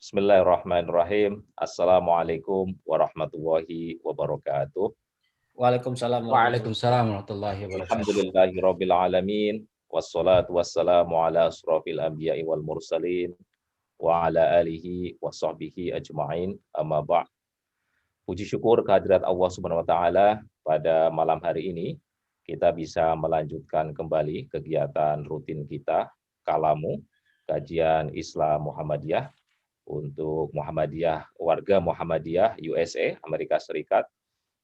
Bismillahirrahmanirrahim. Assalamualaikum warahmatullahi wabarakatuh. Waalaikumsalam warahmatullahi Waalaikumsalam warahmatullahi wabarakatuh. Alhamdulillahirabbil alamin. Wassalatu wassalamu ala asrofil anbiya'i wal mursalin wa ala alihi wa sahbihi ajma'in. Amma ba'd. Puji syukur kehadirat Allah Subhanahu wa taala pada malam hari ini kita bisa melanjutkan kembali kegiatan rutin kita Kalamu, kajian Islam Muhammadiyah untuk Muhammadiyah, warga Muhammadiyah USA, Amerika Serikat.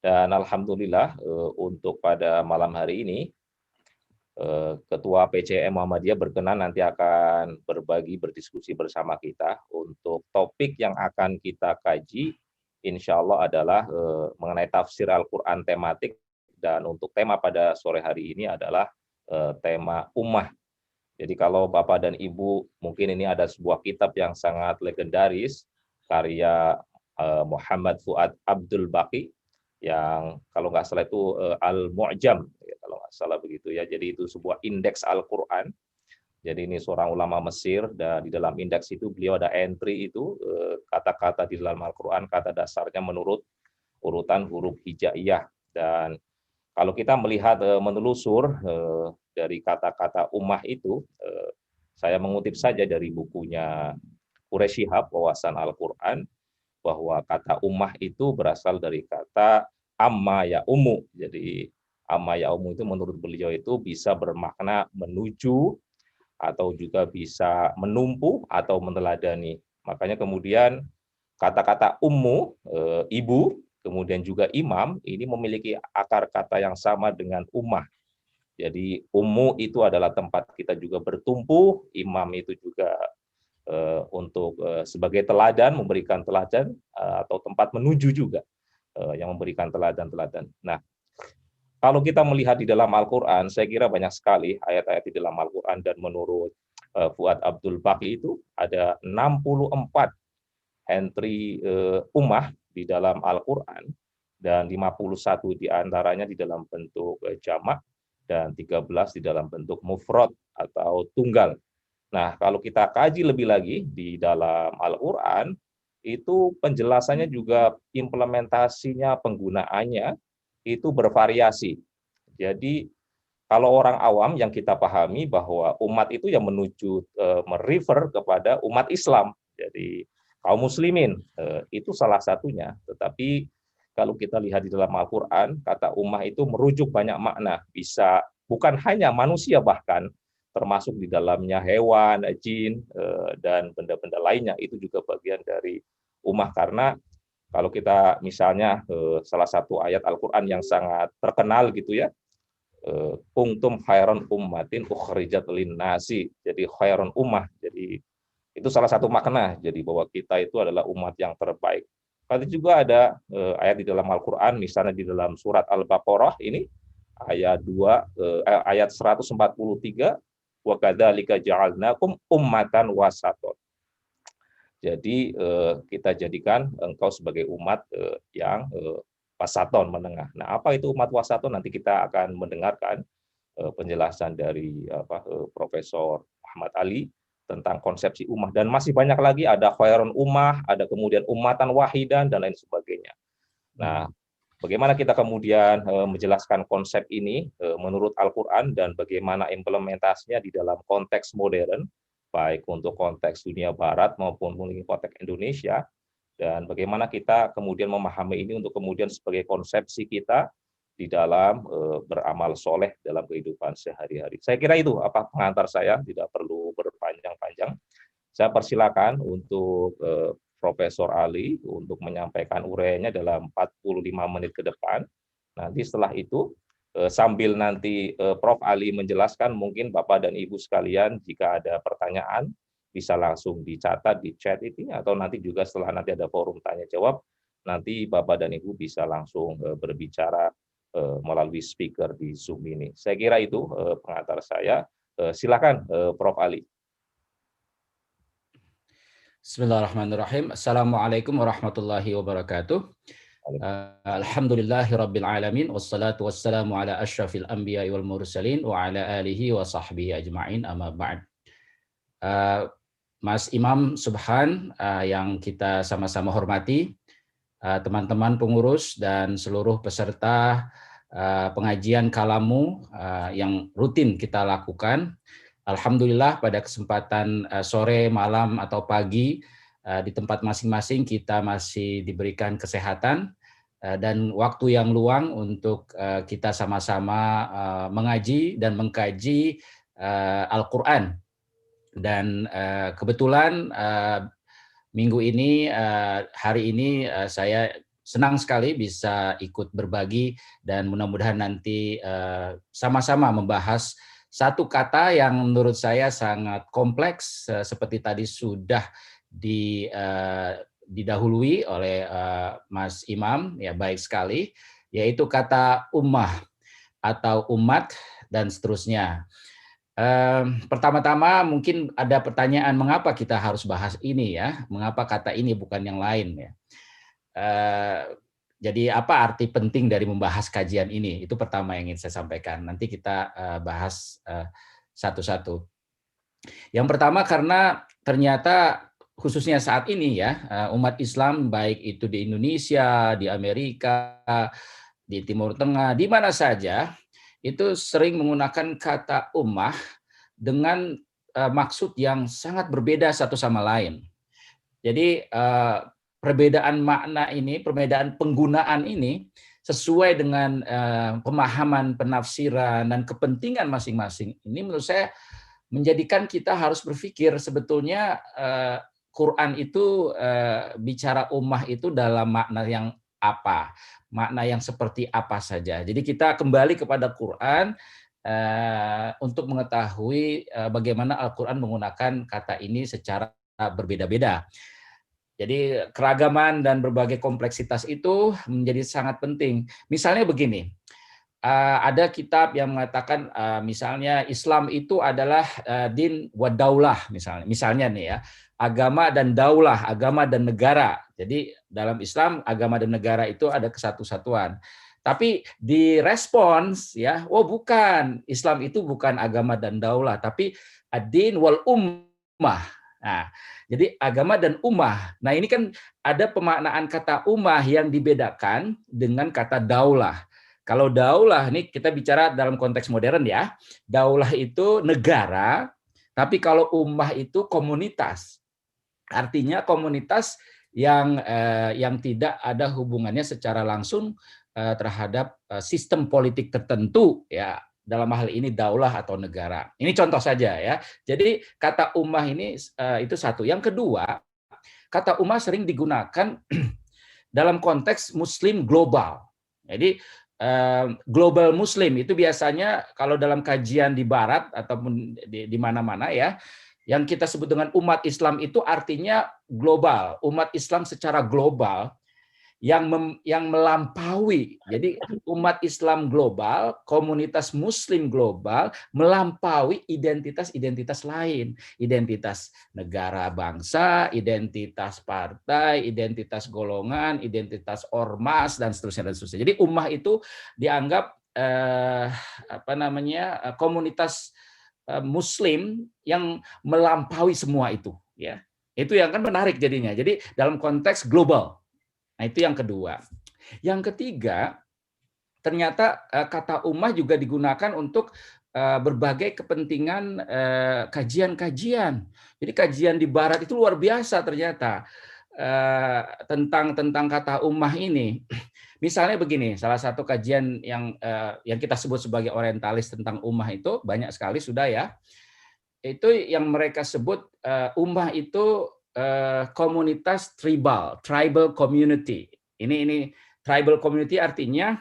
Dan alhamdulillah untuk pada malam hari ini Ketua PCM Muhammadiyah berkenan nanti akan berdiskusi bersama kita untuk topik yang akan kita kaji insya Allah adalah mengenai tafsir Al-Quran tematik, dan untuk tema pada sore hari ini adalah tema ummah. Jadi kalau Bapak dan Ibu mungkin ini ada sebuah kitab yang sangat legendaris karya Muhammad Fuad Abdul Baqi yang kalau nggak salah itu Al-Mu'jam, ya, kalau nggak salah begitu ya. Jadi itu sebuah indeks Al-Quran. Jadi ini seorang ulama Mesir, dan di dalam indeks itu beliau ada entry itu kata-kata di dalam Al-Quran, kata dasarnya menurut urutan huruf hijaiyah. Dan kalau kita melihat menelusur dari kata-kata ummah itu, saya mengutip saja dari bukunya Quraish Shihab, Wawasan Al-Quran, bahwa kata ummah itu berasal dari kata amma ya umu. Jadi amma ya umu itu menurut beliau itu bisa bermakna menuju, atau juga bisa menumpu atau meneladani. Makanya kemudian kata-kata ummu, ibu, kemudian juga imam, ini memiliki akar kata yang sama dengan ummah. Jadi ummu itu adalah tempat kita juga bertumpu, imam itu juga untuk sebagai teladan, memberikan teladan, atau tempat menuju juga yang memberikan teladan-teladan. Nah, kalau kita melihat di dalam Al-Quran, saya kira banyak sekali ayat-ayat di dalam Al-Quran, dan menurut Fuad Abdul Baqi itu ada 64 entry ummah di dalam Al-Quran, dan 51 diantaranya di dalam bentuk jamak, dan 13 di dalam bentuk mufrad atau tunggal. Nah, kalau kita kaji lebih lagi di dalam Al-Quran, itu penjelasannya juga implementasinya, penggunaannya itu bervariasi. Jadi kalau orang awam yang kita pahami bahwa umat itu yang menuju merefer kepada umat Islam, jadi kaum muslimin, itu salah satunya. Tetapi kalau kita lihat di dalam Al-Quran, kata ummah itu merujuk banyak makna, bisa bukan hanya manusia, bahkan termasuk di dalamnya hewan, jin, dan benda-benda lainnya, itu juga bagian dari ummah. Karena kalau kita misalnya salah satu ayat Al-Quran yang sangat terkenal gitu ya, kuntum khairan ummatin ukhrijat linnasi, jadi khairan ummah, jadi itu salah satu makna, jadi bahwa kita itu adalah umat yang terbaik. Kalau juga ada ayat di dalam Al-Quran, misalnya di dalam surat Al-Baqarah ini ayat 143, wa kadzalika ja'alnakum ummatan wasaton. Jadi kita jadikan engkau sebagai umat yang wasaton, menengah. Nah, apa itu umat wasaton? Nanti kita akan mendengarkan penjelasan dari Profesor Ahmad Ali tentang konsepsi ummah, dan masih banyak lagi, ada khairun ummah, ada kemudian ummatan wahidan, dan lain sebagainya. Nah, bagaimana kita kemudian menjelaskan konsep ini menurut Al-Quran, dan bagaimana implementasinya di dalam konteks modern, baik untuk konteks dunia barat maupun konteks Indonesia, dan bagaimana kita kemudian memahami ini untuk kemudian sebagai konsepsi kita di dalam beramal soleh dalam kehidupan sehari-hari. Saya kira itu pengantar saya, tidak perlu berpanjang-panjang. Saya persilakan untuk Profesor Ali untuk menyampaikan uraiannya dalam 45 menit ke depan. Nanti setelah itu sambil nanti Prof. Ali menjelaskan, mungkin Bapak dan Ibu sekalian jika ada pertanyaan bisa langsung dicatat di chat ini, atau nanti juga setelah nanti ada forum tanya jawab, nanti Bapak dan Ibu bisa langsung berbicara melalui speaker di Zoom ini. Saya kira itu pengantar saya. Silakan Prof. Ali. Bismillahirrahmanirrahim. Assalamualaikum warahmatullahi wabarakatuh. Alhamdulillahirabbil alamin, wassalatu wassalamu ala asyrafil anbiya'i wal mursalin wa ala alihi wa sahbihi ajma'in, amma ba'd. Mas Imam Subhan yang kita sama-sama hormati, teman-teman pengurus dan seluruh peserta pengajian kalamu yang rutin kita lakukan. Alhamdulillah pada kesempatan sore, malam, atau pagi di tempat masing-masing kita masih diberikan kesehatan dan waktu yang luang untuk kita sama-sama mengaji dan mengkaji Al-Quran. Dan kebetulan minggu ini, hari ini saya senang sekali bisa ikut berbagi dan mudah-mudahan nanti sama-sama membahas satu kata yang menurut saya sangat kompleks seperti tadi sudah didahului oleh Mas Imam, ya baik sekali, yaitu kata ummah atau umat dan seterusnya. Pertama-tama mungkin ada pertanyaan mengapa kita harus bahas ini ya, mengapa kata ini bukan yang lain ya. Jadi apa arti penting dari membahas kajian ini? Itu pertama yang ingin saya sampaikan. Nanti kita bahas satu-satu. Yang pertama karena ternyata khususnya saat ini ya, umat Islam baik itu di Indonesia, di Amerika, di Timur Tengah, di mana saja, itu sering menggunakan kata ummah dengan maksud yang sangat berbeda satu sama lain. Jadi perbedaan makna ini, perbedaan penggunaan ini sesuai dengan pemahaman, penafsiran, dan kepentingan masing-masing. Ini menurut saya menjadikan kita harus berpikir sebetulnya Quran itu bicara ummah itu dalam makna yang apa, makna yang seperti apa saja. Jadi kita kembali kepada Quran untuk mengetahui bagaimana Al-Quran menggunakan kata ini secara berbeda-beda. Jadi keragaman dan berbagai kompleksitas itu menjadi sangat penting. Misalnya begini, ada kitab yang mengatakan misalnya Islam itu adalah din wa daulah misalnya nih ya, agama dan daulah, agama dan negara. Jadi dalam Islam agama dan negara itu ada kesatu-satuan. Tapi di respons ya, oh bukan, Islam itu bukan agama dan daulah, tapi ad-din wal ummah. Nah, jadi agama dan ummah. Nah, ini kan ada pemaknaan kata ummah yang dibedakan dengan kata daulah. Kalau daulah ini kita bicara dalam konteks modern ya. Daulah itu negara, tapi kalau ummah itu komunitas. Artinya komunitas yang tidak ada hubungannya secara langsung terhadap sistem politik tertentu ya, dalam hal ini daulah atau negara. Ini contoh saja ya. Jadi kata ummah ini itu satu. Yang kedua, kata ummah sering digunakan dalam konteks muslim global. Jadi global muslim itu biasanya kalau dalam kajian di barat ataupun di mana-mana ya, yang kita sebut dengan umat Islam itu artinya global, umat Islam secara global yang melampaui. Jadi umat Islam global, komunitas muslim global melampaui identitas-identitas lain, identitas negara bangsa, identitas partai, identitas golongan, identitas ormas dan seterusnya dan seterusnya. Jadi ummah itu dianggap komunitas Muslim yang melampaui semua itu, ya. Itu yang kan menarik jadinya. Jadi dalam konteks global. Nah, itu yang kedua. Yang ketiga, ternyata kata ummah juga digunakan untuk berbagai kepentingan kajian-kajian. Jadi kajian di barat itu luar biasa ternyata tentang kata ummah ini. Misalnya begini, salah satu kajian yang kita sebut sebagai orientalis tentang ummah itu banyak sekali sudah ya. Itu yang mereka sebut ummah itu komunitas tribal community. Ini tribal community artinya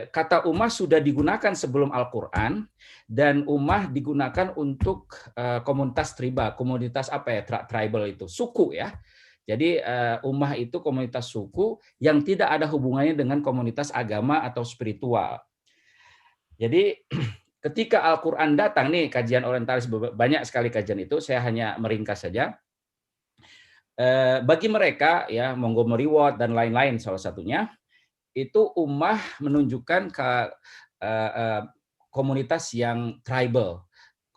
kata ummah sudah digunakan sebelum Al-Quran dan ummah digunakan untuk komunitas tribal, komunitas apa ya, tribal itu suku ya. Jadi ummah itu komunitas suku yang tidak ada hubungannya dengan komunitas agama atau spiritual. Jadi ketika Al-Quran datang nih, kajian orientalis banyak sekali kajian itu, saya hanya meringkas saja. Bagi mereka ya, Montgomery Ward dan lain-lain salah satunya, itu ummah menunjukkan ke komunitas yang tribal,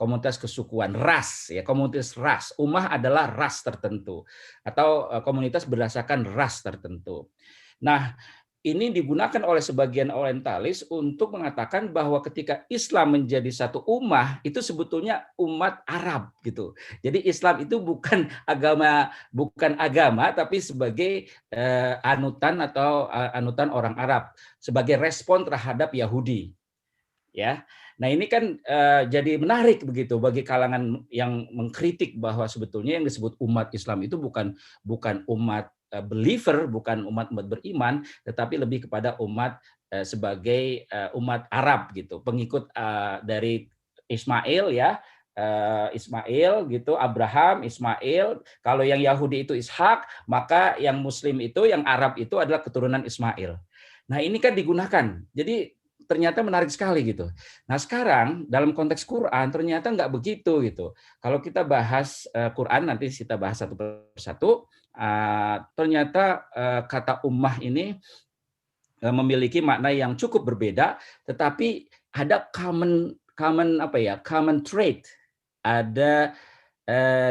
komunitas kesukuan, ras ya, komunitas ras. Ummah adalah ras tertentu atau komunitas berdasarkan ras tertentu. Nah, ini digunakan oleh sebagian orientalis untuk mengatakan bahwa ketika Islam menjadi satu ummah, itu sebetulnya umat Arab gitu. Jadi Islam itu bukan agama, tapi sebagai anutan atau anutan orang Arab, sebagai respon terhadap Yahudi. Ya, nah ini kan jadi menarik begitu bagi kalangan yang mengkritik bahwa sebetulnya yang disebut umat Islam itu bukan umat believer, bukan umat beriman, tetapi lebih kepada umat sebagai umat Arab gitu, pengikut dari Ismail ya, Ismail gitu, Abraham, Ismail. Kalau yang Yahudi itu Ishak, maka yang Muslim itu, yang Arab itu adalah keturunan Ismail. Nah ini kan digunakan, jadi ternyata menarik sekali gitu. Nah sekarang dalam konteks Quran ternyata nggak begitu gitu. Kalau kita bahas Quran nanti kita bahas satu persatu. Ternyata kata ummah ini memiliki makna yang cukup berbeda, tetapi ada common trait, ada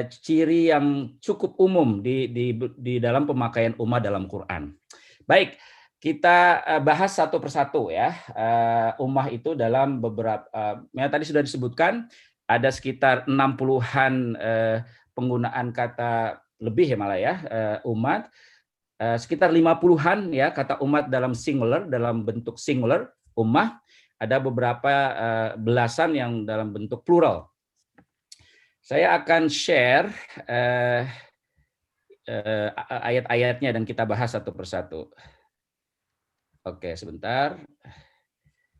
ciri yang cukup umum di dalam pemakaian ummah dalam Quran. Baik, kita bahas satu persatu ya. Ummah itu dalam beberapa, yang tadi sudah disebutkan, ada sekitar 60-an penggunaan kata lebih ya malah ya, umat. Sekitar 50-an ya kata umat dalam singular, dalam bentuk singular, ummah. Ada beberapa belasan yang dalam bentuk plural. Saya akan share ayat-ayatnya dan kita bahas satu persatu. Oke, sebentar.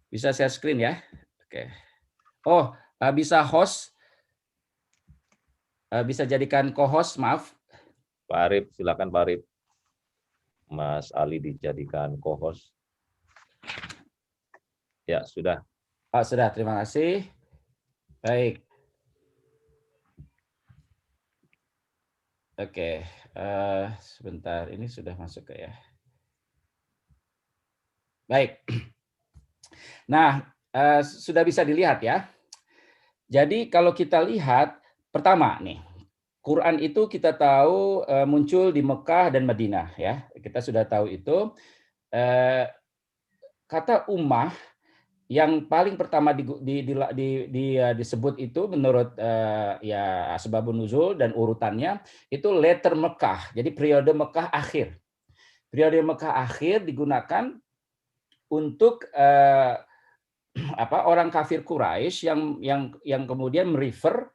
Bisa share screen ya? Oke. Oh, bisa host. Bisa jadikan co-host, maaf. Pak Arif, silakan Pak Arif. Mas Ali dijadikan co-host. Ya, sudah. Oh, sudah, terima kasih. Baik. Oke, sebentar. Ini sudah masuk ke ya. Baik. Nah, sudah bisa dilihat ya. Jadi kalau kita lihat, pertama nih, Quran itu kita tahu muncul di Mekah dan Madinah ya. Kita sudah tahu itu. Kata ummah yang paling pertama disebut itu menurut ya asbabun nuzul dan urutannya itu later Mekah. Jadi periode Mekah akhir. Periode Mekah akhir digunakan untuk orang kafir Quraisy yang kemudian merefer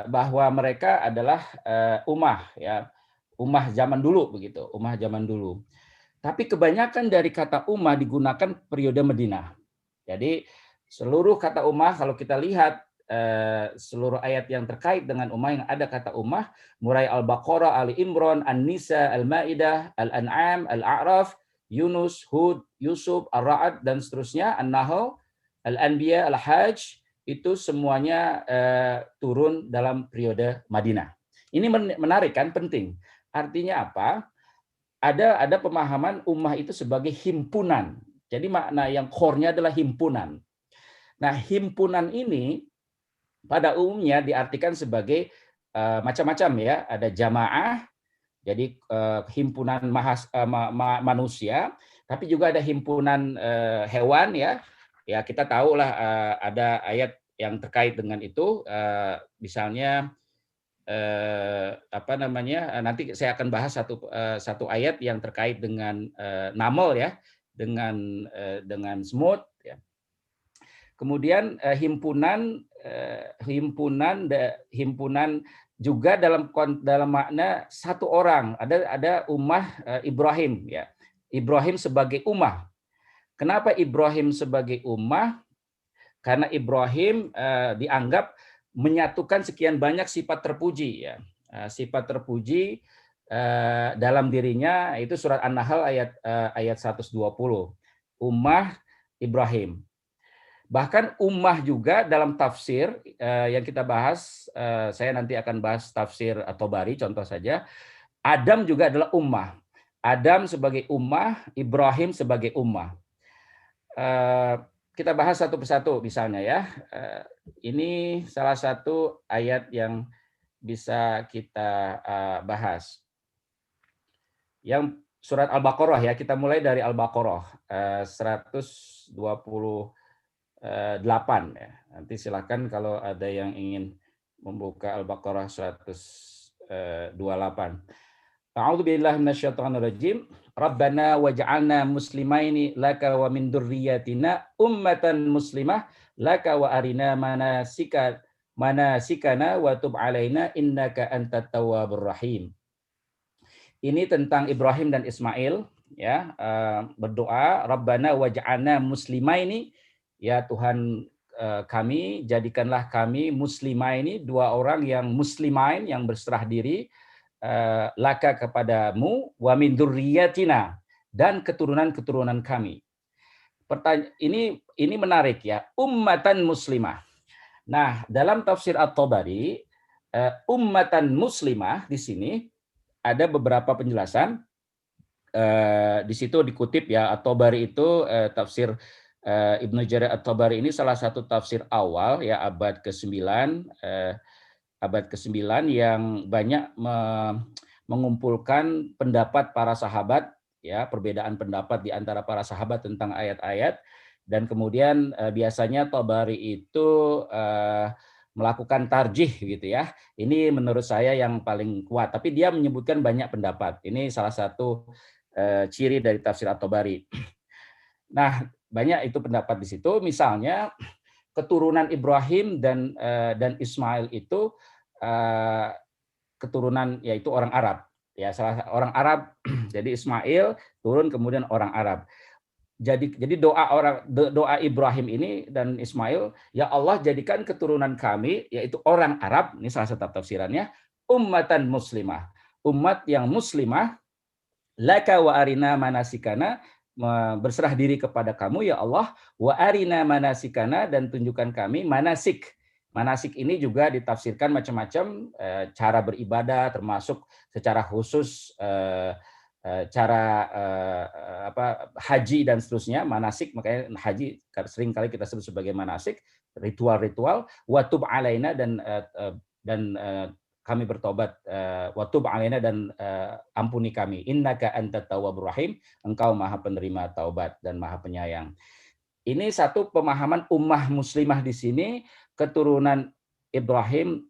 bahwa mereka adalah ummah ya, ummah zaman dulu begitu, ummah zaman dulu. Tapi kebanyakan dari kata ummah digunakan periode Madinah. Jadi seluruh kata ummah kalau kita lihat seluruh ayat yang terkait dengan ummah yang ada kata ummah, mulai Al-Baqarah, Ali Imran, An-Nisa, Al-Maidah, Al-An'am, Al-A'raf, Yunus, Hud, Yusuf, Ar-Ra'd dan seterusnya, An-Nahl, Al-Anbiya, Al-Hajj, itu semuanya turun dalam periode Madinah. Ini menarik kan, penting. Artinya apa? Ada pemahaman ummah itu sebagai himpunan. Jadi makna yang core-nya adalah himpunan. Nah, himpunan ini pada umumnya diartikan sebagai macam-macam ya. Ada jamaah, jadi himpunan manusia, tapi juga ada himpunan hewan ya. Ya kita tahulah ada ayat yang terkait dengan itu, misalnya nanti saya akan bahas satu ayat yang terkait dengan naml ya, dengan semut ya. Kemudian himpunan juga dalam makna satu orang, ada ummah Ibrahim ya. Ibrahim sebagai ummah. Kenapa Ibrahim sebagai ummah? Karena Ibrahim dianggap menyatukan sekian banyak sifat terpuji ya. Sifat terpuji dalam dirinya, itu surat An-Nahl ayat 120. Ummah Ibrahim. Bahkan ummah juga dalam tafsir yang kita bahas, saya nanti akan bahas tafsir At-Tabari contoh saja. Adam juga adalah ummah. Adam sebagai ummah, Ibrahim sebagai ummah. kita bahas satu persatu misalnya ya. Ini salah satu ayat yang bisa kita bahas. Yang surat Al-Baqarah ya, kita mulai dari Al-Baqarah 128 ya. Nanti silakan kalau ada yang ingin membuka Al-Baqarah 128. A'udzu billahi minasyaitonir rajim. Rabbana waj'alna muslimaini laka wa min dzurriyyatina ummatan muslimah laka wa arina manasikana wa tub alaina innaka antat tawwabur rahim. Ini tentang Ibrahim dan Ismail ya, berdoa Rabbana waj'alna muslimaini, ya Tuhan kami, jadikanlah kami muslimaini, dua orang yang muslimain, yang berserah diri, laka kepadamu, wa min dzurriyyatina, dan keturunan-keturunan kami. Ini menarik ya, ummatan muslimah. Nah, dalam tafsir At-Tabari, ummatan muslimah di sini ada beberapa penjelasan. Di situ dikutip ya, At-Tabari itu tafsir Ibnu Jarir At-Tabari ini salah satu tafsir awal ya, abad ke-9 yang banyak mengumpulkan pendapat para sahabat ya, perbedaan pendapat di antara para sahabat tentang ayat-ayat, dan kemudian biasanya Tabari itu melakukan tarjih gitu ya. Ini menurut saya yang paling kuat, tapi dia menyebutkan banyak pendapat. Ini salah satu ciri dari tafsir At-Tabari. Nah, banyak itu pendapat di situ. Misalnya keturunan Ibrahim dan Ismail itu keturunan yaitu orang Arab. Ya, salah orang Arab. Jadi Ismail turun kemudian orang Arab. Jadi doa Ibrahim ini dan Ismail, ya Allah jadikan keturunan kami yaitu orang Arab, ini salah satu tafsirannya, ummatan muslimah, umat yang muslimah, laka wa arina manasikana, berserah diri kepada kamu ya Allah, wa arina manasikana, dan tunjukkan kami manasik. Manasik ini juga ditafsirkan macam-macam, cara beribadah termasuk secara khusus cara haji dan seterusnya, manasik, makanya haji sering kali kita sebut sebagai manasik, ritual-ritual, wa tub alaina, dan kami bertobat, wa tub alaina, dan ampuni kami, innaka antat tawwabur rahim, engkau maha penerima taubat dan maha penyayang. Ini satu pemahaman ummah muslimah di sini, keturunan Ibrahim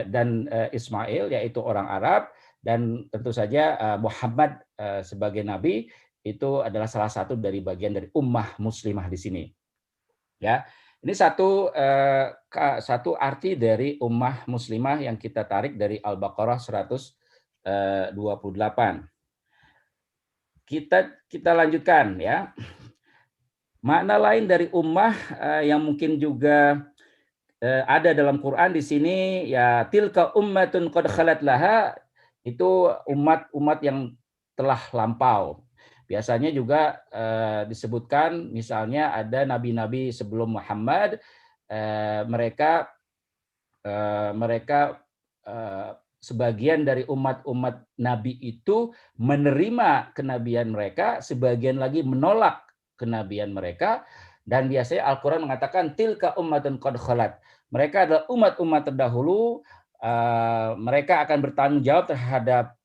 dan Ismail yaitu orang Arab, dan tentu saja Muhammad sebagai nabi itu adalah salah satu dari bagian dari ummah muslimah di sini. Ya, ini satu arti dari ummah muslimah yang kita tarik dari Al-Baqarah 128. Kita lanjutkan ya. Makna lain dari ummah yang mungkin juga ada dalam Quran di sini ya, tilka ummatun qad khalat laha, itu umat yang telah lampau. Biasanya juga disebutkan misalnya ada nabi-nabi sebelum Muhammad, mereka sebagian dari umat-umat nabi itu menerima kenabian mereka, sebagian lagi menolak kenabian mereka, dan biasanya Al-Quran mengatakan tilka ummatun qad khalat. Mereka adalah umat-umat terdahulu, mereka akan bertanggung jawab terhadap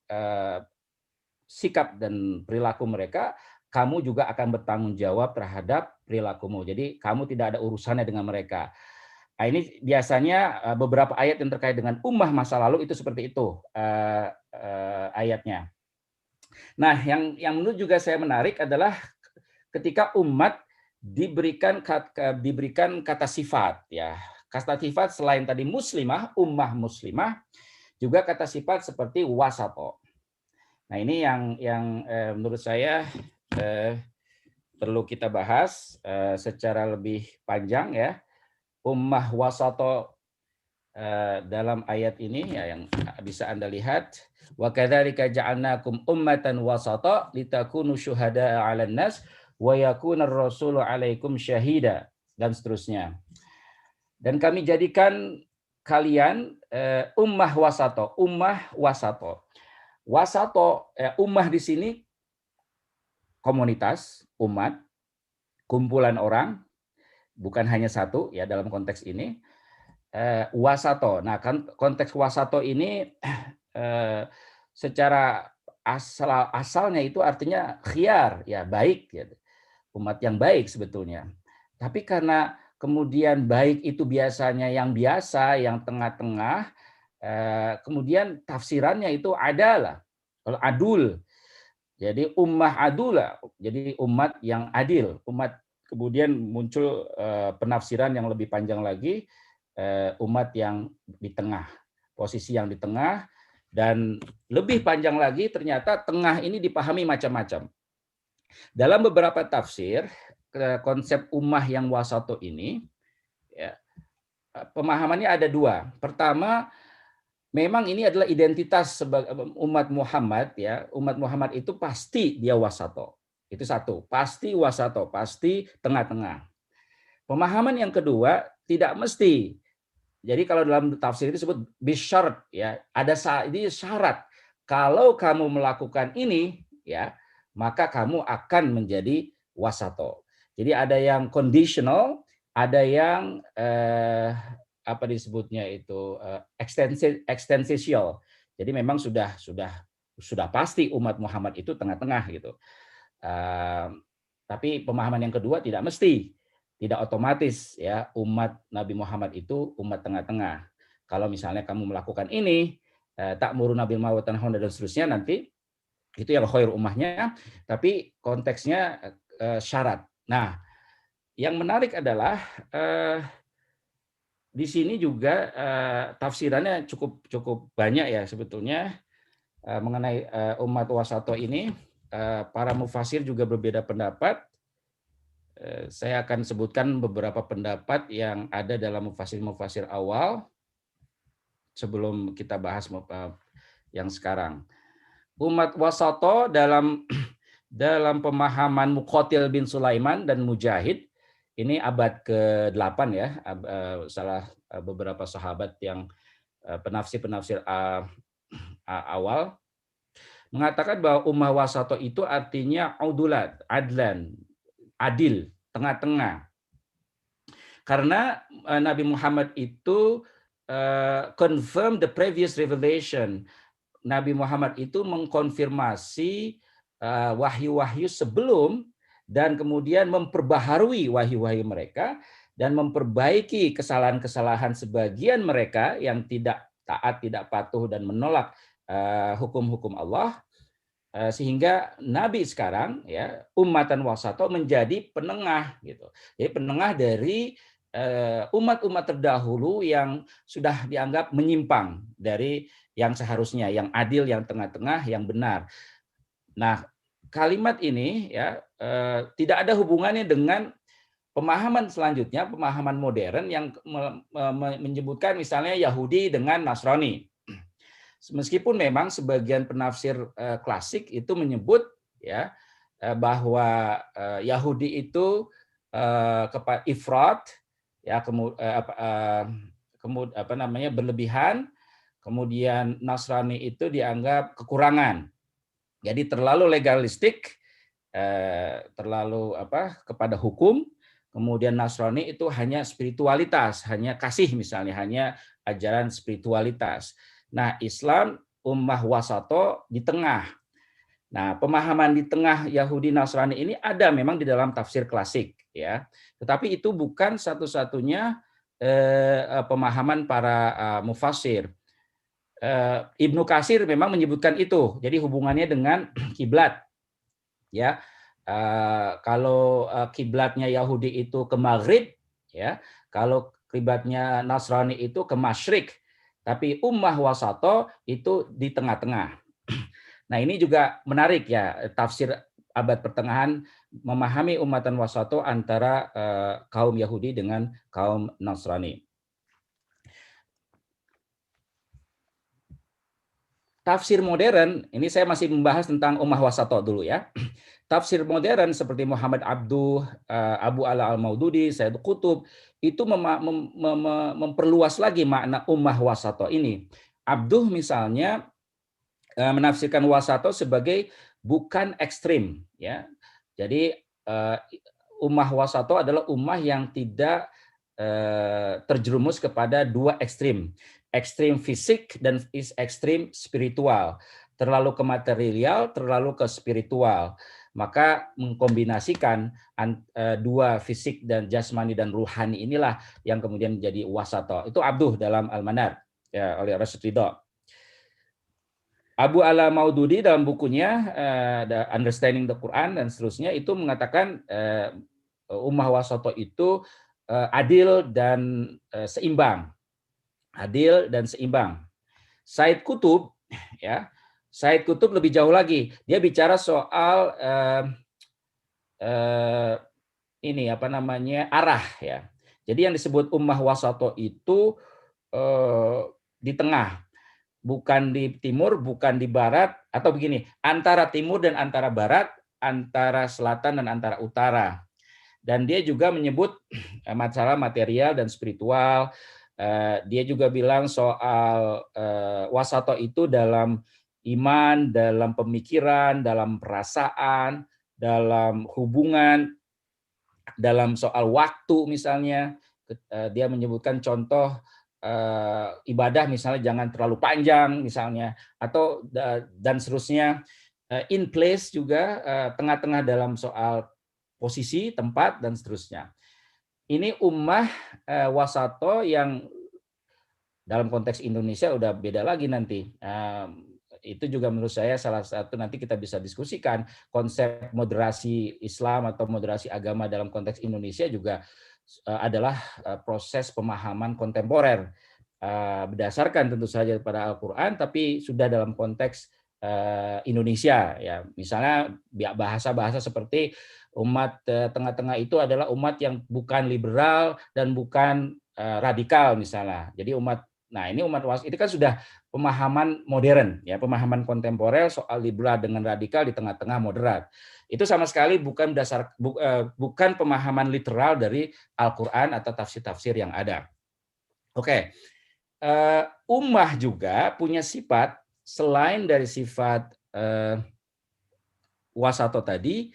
sikap dan perilaku mereka, kamu juga akan bertanggung jawab terhadap perilakumu. Jadi kamu tidak ada urusannya dengan mereka. Nah, ini biasanya beberapa ayat yang terkait dengan ummah masa lalu itu seperti itu ayatnya. Nah, yang menurut juga saya menarik adalah ketika umat diberikan kata sifat ya. Kata sifat selain tadi muslimah, ummah muslimah, juga kata sifat seperti wasato. Nah, ini yang menurut saya perlu kita bahas secara lebih panjang ya. Ummah wasato dalam ayat ini ya, yang bisa Anda lihat, wa kadzalika ja'alnakum ummatan wasata litakunu syuhada'a 'alan nas wa yakuna ar-rasulu 'alaikum syahida, dan seterusnya. Dan kami jadikan kalian ummah wasato, ummah wasato. Wasato, ummah di sini komunitas, umat, kumpulan orang, bukan hanya satu ya dalam konteks ini. Wasato. Nah, kan konteks wasato ini secara asalnya itu artinya khiyar, ya baik, ya. Umat yang baik sebetulnya. Tapi karena kemudian baik itu biasanya yang biasa, yang tengah-tengah, kemudian tafsirannya itu adalah kalau adul. Jadi ummah adula, jadi umat yang adil. Umat kemudian muncul penafsiran yang lebih panjang lagi, umat yang di tengah, posisi yang di tengah, dan lebih panjang lagi ternyata tengah ini dipahami macam-macam. Dalam beberapa tafsir, konsep ummah yang wasato ini, ya, pemahamannya ada dua. Pertama, memang ini adalah identitas sebagai umat Muhammad, ya. Umat Muhammad itu pasti dia wasato. Itu satu, pasti wasato, pasti tengah-tengah. Pemahaman yang kedua, tidak mesti. Jadi kalau dalam tafsir itu disebut bisyarat, ya, ada ini syarat. Kalau kamu melakukan ini, ya, maka kamu akan menjadi wasato. Jadi ada yang conditional, ada yang apa disebutnya itu extensial. Jadi memang sudah pasti umat Muhammad itu tengah-tengah gitu. Tapi pemahaman yang kedua tidak mesti. Tidak otomatis ya umat Nabi Muhammad itu umat tengah-tengah. Kalau misalnya kamu melakukan ini, ta'muruna bil ma'ruf wa tanhauna dan seterusnya, nanti itu yang khair ummahnya, tapi konteksnya syarat. Nah, yang menarik adalah di sini juga tafsirannya cukup banyak ya sebetulnya mengenai umat wasato ini. Para mufasir juga berbeda pendapat. Saya akan sebutkan beberapa pendapat yang ada dalam mufasir awal sebelum kita bahas yang sekarang. Umat wasato dalam pemahaman Muqatil bin Sulaiman dan Mujahid, ini abad ke-8 ya, salah beberapa sahabat yang penafsir awal mengatakan bahwa ummah wasato itu artinya audulat, adlan, adil, tengah-tengah. Karena Nabi Muhammad itu confirm the previous revelation. Nabi Muhammad itu mengkonfirmasi wahyu-wahyu sebelum dan kemudian memperbaharui wahyu-wahyu mereka dan memperbaiki kesalahan-kesalahan sebagian mereka yang tidak taat, tidak patuh dan menolak hukum-hukum Allah. Sehingga Nabi sekarang ya ummatan wasato menjadi penengah gitu. Jadi penengah dari umat-umat terdahulu yang sudah dianggap menyimpang dari yang seharusnya, yang adil, yang tengah-tengah, yang benar. Nah, kalimat ini ya tidak ada hubungannya dengan pemahaman selanjutnya, pemahaman modern yang menyebutkan misalnya Yahudi dengan Nasrani. Meskipun memang sebagian penafsir klasik itu menyebut ya bahwa Yahudi itu kepada ifrat ya berlebihan, kemudian Nasrani itu dianggap kekurangan. Jadi terlalu legalistik, terlalu kepada hukum, kemudian Nasrani itu hanya spiritualitas, hanya kasih misalnya, hanya ajaran spiritualitas. Nah, Islam ummah wasato di tengah. Nah, pemahaman di tengah Yahudi Nasrani ini ada memang di dalam tafsir klasik ya. Tetapi itu bukan satu-satunya pemahaman para mufassir. Ibnu Katsir memang menyebutkan itu. Jadi hubungannya dengan kiblat. Ya. Kalau kiblatnya Yahudi itu ke Maghrib ya, kalau kiblatnya Nasrani itu ke Masyrik. Tapi ummah wasato itu di tengah-tengah. Nah ini juga menarik ya, tafsir abad pertengahan memahami ummatan wasato antara kaum Yahudi dengan kaum Nasrani. Tafsir modern, ini saya masih membahas tentang ummah wasato dulu ya. Tafsir modern seperti Muhammad Abduh, Abu Ala al-Maududi, Sayyid Qutb, itu memperluas lagi makna ummah wasato ini. Abduh misalnya menafsirkan wasato sebagai bukan ekstrim, ya. Jadi ummah wasato adalah ummah yang tidak terjerumus kepada dua ekstrim fisik dan ekstrim spiritual, terlalu ke material, terlalu ke spiritual. Maka mengkombinasikan dua fisik dan jasmani dan ruhani inilah yang kemudian menjadi wasato. Itu Abduh dalam Al-Manar ya, oleh Rasul Ridho. Abu Ala Maududi dalam bukunya Understanding the Quran dan seterusnya itu mengatakan ummah wasato itu adil dan seimbang. Adil dan seimbang. Said Qutb ya, Said Qutb lebih jauh lagi. Dia bicara soal ini apa namanya arah ya. Jadi yang disebut ummah wasato itu di tengah, bukan di timur, bukan di barat, atau begini, antara timur dan antara barat, antara selatan dan antara utara. Dan dia juga menyebut masalah material dan spiritual. Dia juga bilang soal wasato itu dalam iman, dalam pemikiran, dalam perasaan, dalam hubungan, dalam soal waktu misalnya. Dia menyebutkan contoh ibadah misalnya jangan terlalu panjang misalnya, atau dan seterusnya. In place juga tengah-tengah dalam soal posisi, tempat, dan seterusnya. Ini ummah wasato yang dalam konteks Indonesia udah beda lagi nanti. Itu juga menurut saya salah satu nanti kita bisa diskusikan konsep moderasi Islam atau moderasi agama dalam konteks Indonesia juga adalah proses pemahaman kontemporer berdasarkan tentu saja pada Al-Quran, tapi sudah dalam konteks Indonesia ya. Misalnya bahasa-bahasa seperti umat tengah-tengah itu adalah umat yang bukan liberal dan bukan radikal misalnya. Jadi ini umat itu kan sudah pemahaman modern ya, pemahaman kontemporer soal liberal dengan radikal di tengah-tengah moderat. Itu sama sekali bukan bukan pemahaman literal dari Al-Qur'an atau tafsir-tafsir yang ada. Oke. Ummah juga punya sifat selain dari sifat wasato tadi,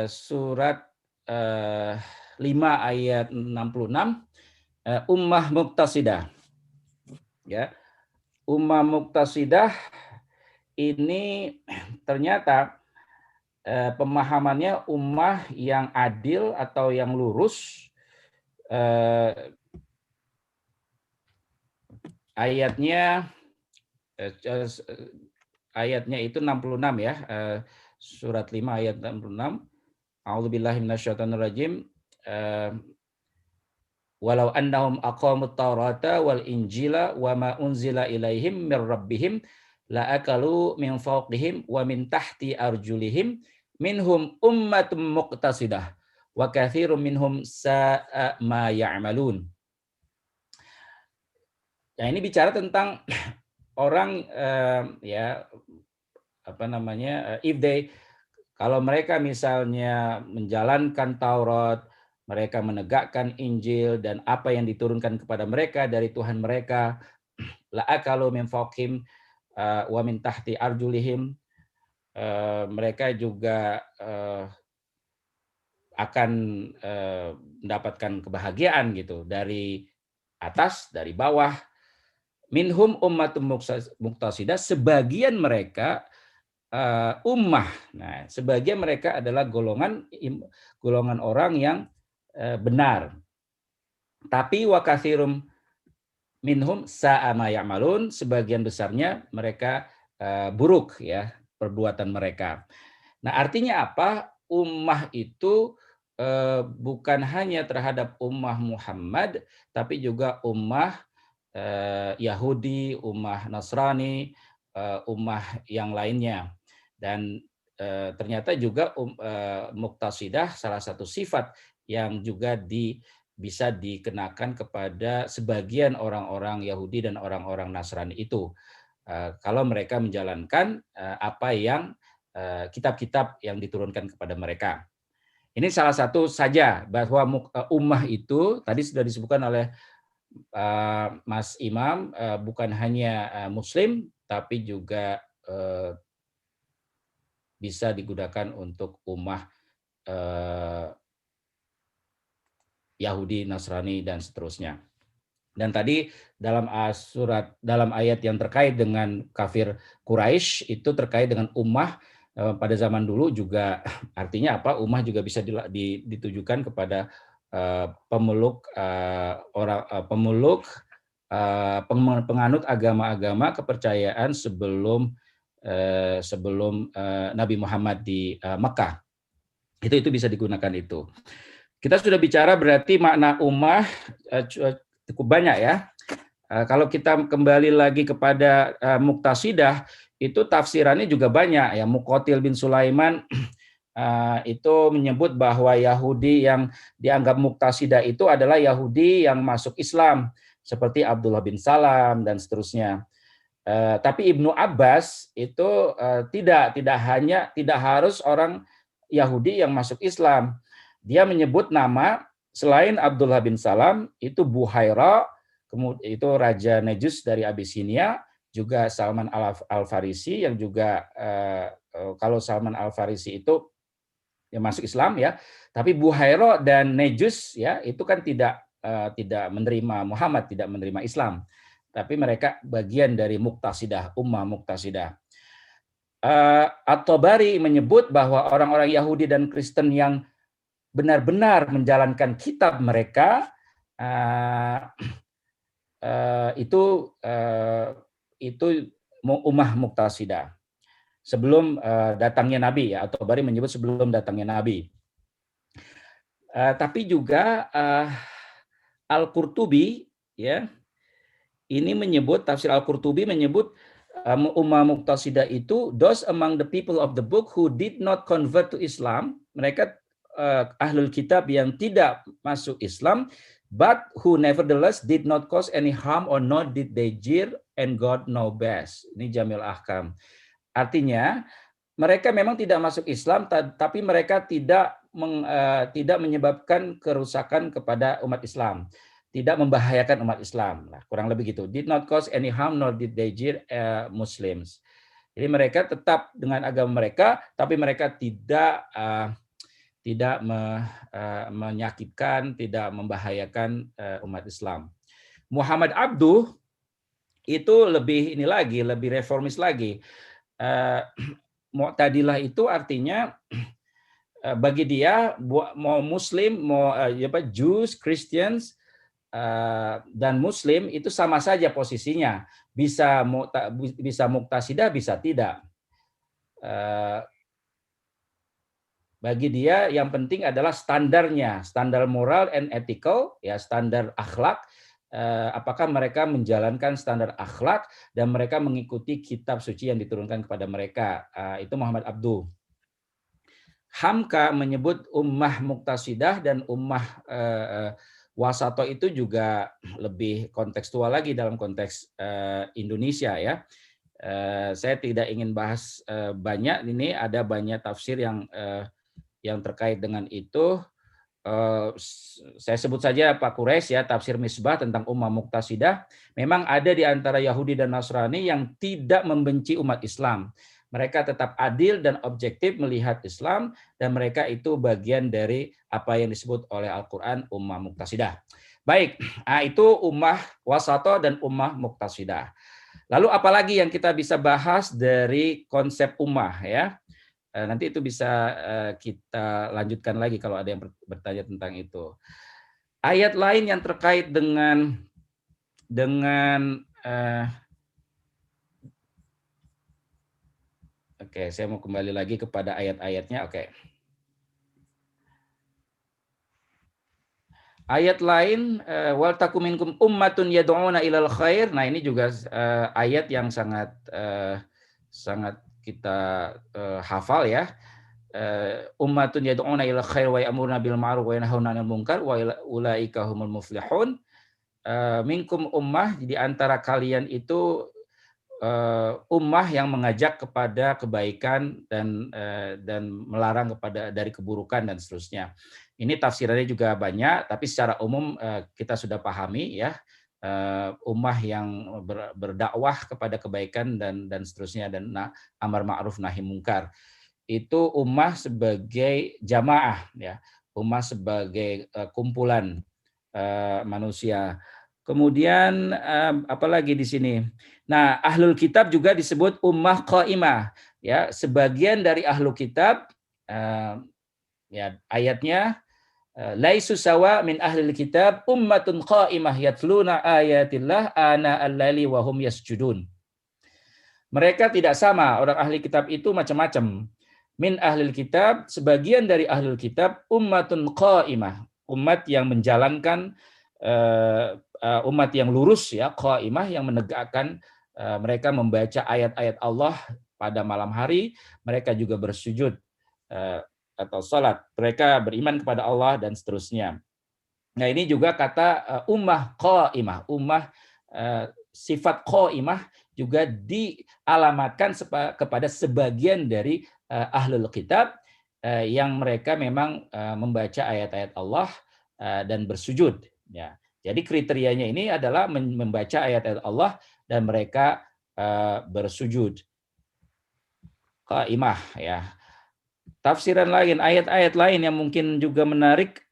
surat 5 ayat 66, ummah muqtasidah. Ya, ummah muqtasidah ini ternyata pemahamannya ummah yang adil atau yang lurus. Ayatnya itu 66 ya, surat 5 ayat 66. A'udzubillahi minasyaitonirrajim. Walau annahum aqamut taurata wal injila wa ma unzila ilaihim mir rabbihim la akalu min fawqihim wa min tahti arjulihim minhum ummatun muqtasidah wa katsirun minhum sa'a ma ya'malun. Nah, ini bicara tentang orang kalau mereka misalnya menjalankan Taurat, mereka menegakkan Injil dan apa yang diturunkan kepada mereka dari Tuhan mereka, la'akalu min fawqihim wa min tahti arjulihim, mereka juga akan mendapatkan kebahagiaan gitu dari atas, dari bawah. Minhum ummatun muqtasidah, sebagian mereka ummah. Nah, sebagian mereka adalah golongan orang yang benar. Tapi wa katsirum minhum sa'a ma ya'malun, sebagian besarnya mereka buruk ya perbuatan mereka. Nah, artinya apa? Ummah itu bukan hanya terhadap ummah Muhammad, tapi juga ummah Yahudi, ummah Nasrani, ummah yang lainnya. Dan ternyata juga muqtasidah salah satu sifat yang juga bisa dikenakan kepada sebagian orang-orang Yahudi dan orang-orang Nasrani itu. Kalau mereka menjalankan apa yang kitab-kitab yang diturunkan kepada mereka. Ini salah satu saja bahwa ummah itu tadi sudah disebutkan oleh Mas Imam, bukan hanya Muslim, tapi juga bisa digunakan untuk ummah Yahudi, Nasrani, dan seterusnya. Dan tadi dalam ayat yang terkait dengan kafir Quraisy itu terkait dengan ummah pada zaman dulu juga artinya apa? Ummah juga bisa ditujukan kepada pemeluk penganut agama-agama kepercayaan sebelum Nabi Muhammad di Mekah. Itu bisa digunakan itu. Kita sudah bicara berarti makna ummah cukup banyak ya. Kalau kita kembali lagi kepada muqtasidah, itu tafsirannya juga banyak ya. Muqatil bin Sulaiman itu menyebut bahwa Yahudi yang dianggap muqtasidah itu adalah Yahudi yang masuk Islam, seperti Abdullah bin Salam dan seterusnya. Tapi Ibnu Abbas itu tidak harus orang Yahudi yang masuk Islam. Dia menyebut nama selain Abdullah bin Salam itu Buhaira, kemudian itu Raja Nejus dari Abisinia, juga Salman Al-Farisi yang juga kalau Salman Al-Farisi itu yang masuk Islam ya, tapi Buhaira dan Nejus ya itu kan tidak menerima Muhammad, tidak menerima Islam, tapi mereka bagian dari muqtasidah, ummah muqtasidah. At-Tabari menyebut bahwa orang-orang Yahudi dan Kristen yang benar-benar menjalankan kitab mereka itu ummah muqtasidah sebelum datangnya Nabi ya, atau At-Tabari menyebut sebelum datangnya Nabi. Tapi juga Al-Qurtubi ya ini menyebut, tafsir Al-Qurtubi menyebut ummah muqtasidah itu those among the people of the book who did not convert to Islam, mereka ahlul kitab yang tidak masuk Islam, but who nevertheless did not cause any harm or nor did they jeer, and God know best. Ini Jamil Ahkam. Artinya mereka memang tidak masuk Islam, tapi mereka tidak menyebabkan kerusakan kepada umat Islam, tidak membahayakan umat Islam. Nah, kurang lebih gitu. Did not cause any harm nor did they jeer Muslims. Jadi mereka tetap dengan agama mereka, tapi mereka tidak menyakitkan, tidak membahayakan umat Islam. Muhammad Abduh itu lebih reformis lagi. Mu'tadilah itu artinya bagi dia mau Muslim, mau Jews, Christians dan Muslim itu sama saja posisinya. Bisa muqtasidah, bisa tidak. Bagi dia yang penting adalah standarnya, standar moral and ethical, ya standar akhlak. Apakah mereka menjalankan standar akhlak dan mereka mengikuti kitab suci yang diturunkan kepada mereka. Itu Muhammad Abduh. Hamka menyebut ummah muqtasidah dan ummah wasato itu juga lebih kontekstual lagi dalam konteks Indonesia ya. Saya tidak ingin bahas banyak, ini ada banyak tafsir yang terkait dengan itu. Saya sebut saja Pak Quraisy ya, tafsir Misbah tentang ummah muqtasidah. Memang ada di antara Yahudi dan Nasrani yang tidak membenci umat Islam. Mereka tetap adil dan objektif melihat Islam dan mereka itu bagian dari apa yang disebut oleh Al-Qur'an ummah muqtasidah. Baik, itu ummah wasato dan ummah muqtasidah. Lalu apalagi yang kita bisa bahas dari konsep ummah ya? Nanti itu bisa kita lanjutkan lagi kalau ada yang bertanya tentang itu. Ayat lain yang terkait dengan oke, saya mau kembali lagi kepada ayat-ayatnya. Oke. Ayat lain, wal takum minkum ummatun yad'una ilal khair. Nah, ini juga ayat yang sangat kita hafal ya. Ummatun yad'una ilal khair wa ya'muruna bil ma'ruf wa yanhauna 'anil munkar wa ulaika humul muflihun. Minkum ummah, di antara kalian itu ummah yang mengajak kepada kebaikan dan melarang dari keburukan dan seterusnya. Ini tafsirannya juga banyak, tapi secara umum kita sudah pahami ya, ummah yang berdakwah kepada kebaikan dan seterusnya dan amar ma'ruf nahi mungkar. Itu ummah sebagai jamaah ya, ummah sebagai kumpulan manusia. Kemudian apalagi di sini. Nah, ahlul kitab juga disebut ummah qaimah. Ya, sebagian dari ahlul kitab ya ayatnya laisu sawa min ahlil kitab ummatun qaimah yatluna ayatillah ana al-laili wa hum yasjudun. Mereka tidak sama, orang ahli kitab itu macam-macam. Min ahlil kitab, sebagian dari ahlul kitab ummatun qaimah, umat yang menjalankan umat yang lurus ya, qaimah yang menegakkan mereka membaca ayat-ayat Allah pada malam hari, mereka juga bersujud atau salat, mereka beriman kepada Allah dan seterusnya. Nah, ini juga kata ummah qaimah, ummah sifat qaimah juga dialamatkan kepada sebagian dari ahlul kitab yang mereka memang membaca ayat-ayat Allah dan bersujud. Ya. Jadi kriterianya ini adalah membaca ayat-ayat Allah dan mereka bersujud. Qaimah ya. Tafsiran lain, ayat-ayat lain yang mungkin juga menarik.